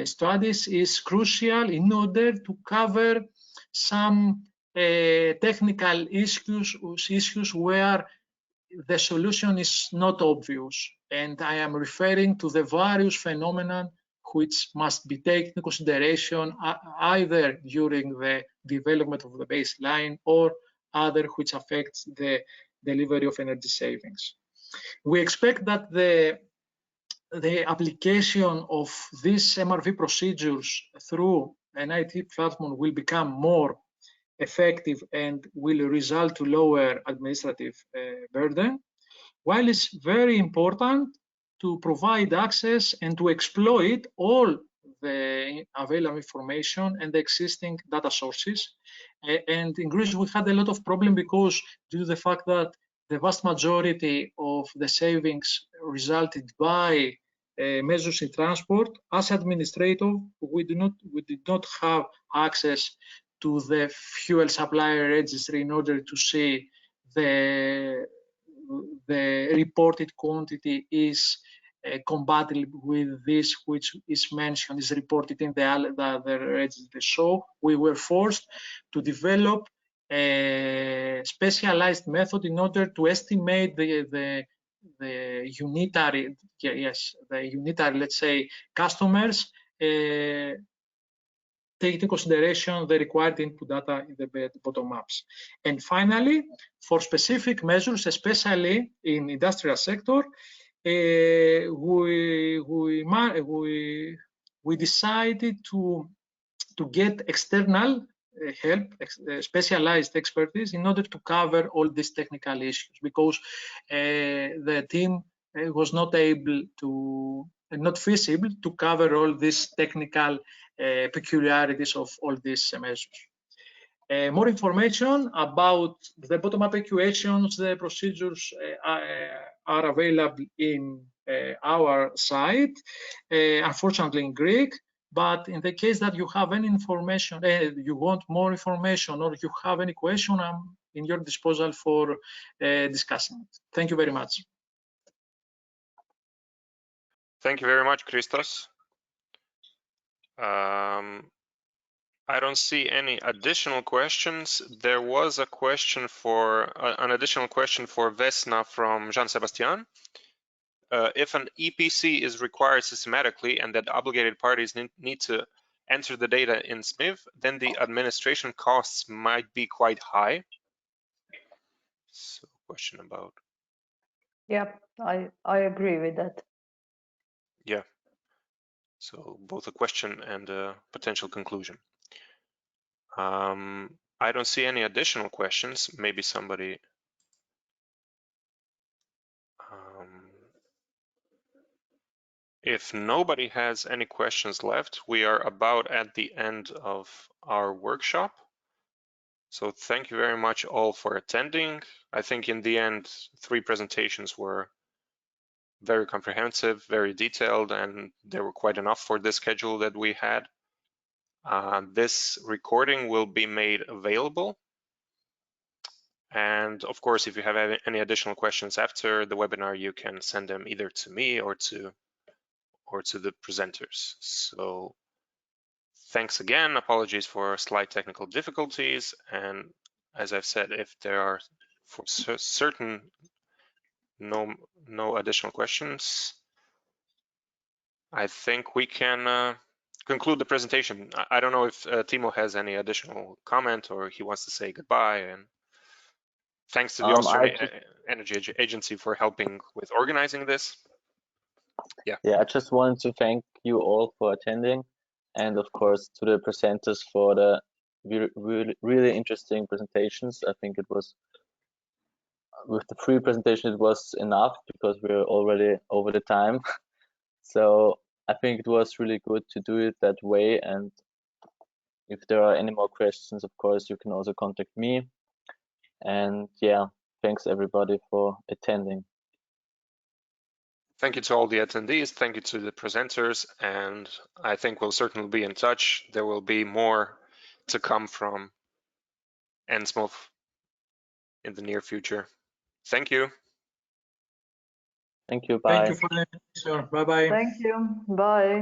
F: studies is crucial in order to cover some technical issues where the solution is not obvious. And I am referring to the various phenomena which must be taken into consideration either during the development of the baseline or other which affects the delivery of energy savings. We expect that the application of these MRV procedures through an IT platform will become more effective and will result to lower administrative burden, while it's very important to provide access and to exploit all the available information and the existing data sources. And in Greece, we had a lot of problem because due to the fact that the vast majority of the savings resulted by measures in transport, as administrator, we did not have access to the fuel supplier registry in order to see the reported quantity is compatible with this which is mentioned, is reported in the registry. So we were forced to develop a specialized method in order to estimate the unitary, let's say, customers, take into consideration the required input data in the bottom maps. And finally, for specific measures, especially in industrial sector, we decided to get external help, specialized expertise in order to cover all these technical issues, because the team was not able to, not feasible to cover all these technical peculiarities of all these measures. More information about the bottom-up equations, the procedures are available in our site, unfortunately in Greek. But in the case that you have any information, you want more information, or you have any question, I'm in your disposal for discussing it. Thank you very much.
A: Thank you very much, Christos. I don't see any additional questions. There was a question for an additional question for Vesna from Jean-Sebastian. If an EPC is required systematically and that obligated parties need to enter the data in SMIV, then the administration costs might be quite high. So, question about.
E: Yeah, I agree with that.
A: Yeah. So both a question and a potential conclusion. I don't see any additional questions. Maybe somebody. If nobody has any questions left, we are about at the end of our workshop. So thank you very much all for attending. I think in the end, 3 presentations were very comprehensive, very detailed, and they were quite enough for the schedule that we had. This recording will be made available. And of course, if you have any additional questions after the webinar, you can send them either to me or to the presenters. So thanks again. Apologies for slight technical difficulties. And as I've said, if there are for certain no additional questions, I think we can conclude the presentation. I don't know if Timo has any additional comment or he wants to say goodbye. And thanks to the Austrian Energy Agency for helping with organizing this. Yeah,
C: I just wanted to thank you all for attending, and of course to the presenters for the really interesting presentations. I think it was, with the 3 presentation, it was enough because we're already over the time. So I think it was really good to do it that way. And if there are any more questions, of course, you can also contact me. And yeah, thanks everybody for attending.
A: Thank you to all the attendees. Thank you to the presenters. And I think we'll certainly be in touch. There will be more to come from ENSMOV in the near future. Thank you.
C: Thank you. Bye.
F: Thank you for the answer. Bye-bye.
E: Thank you. Bye.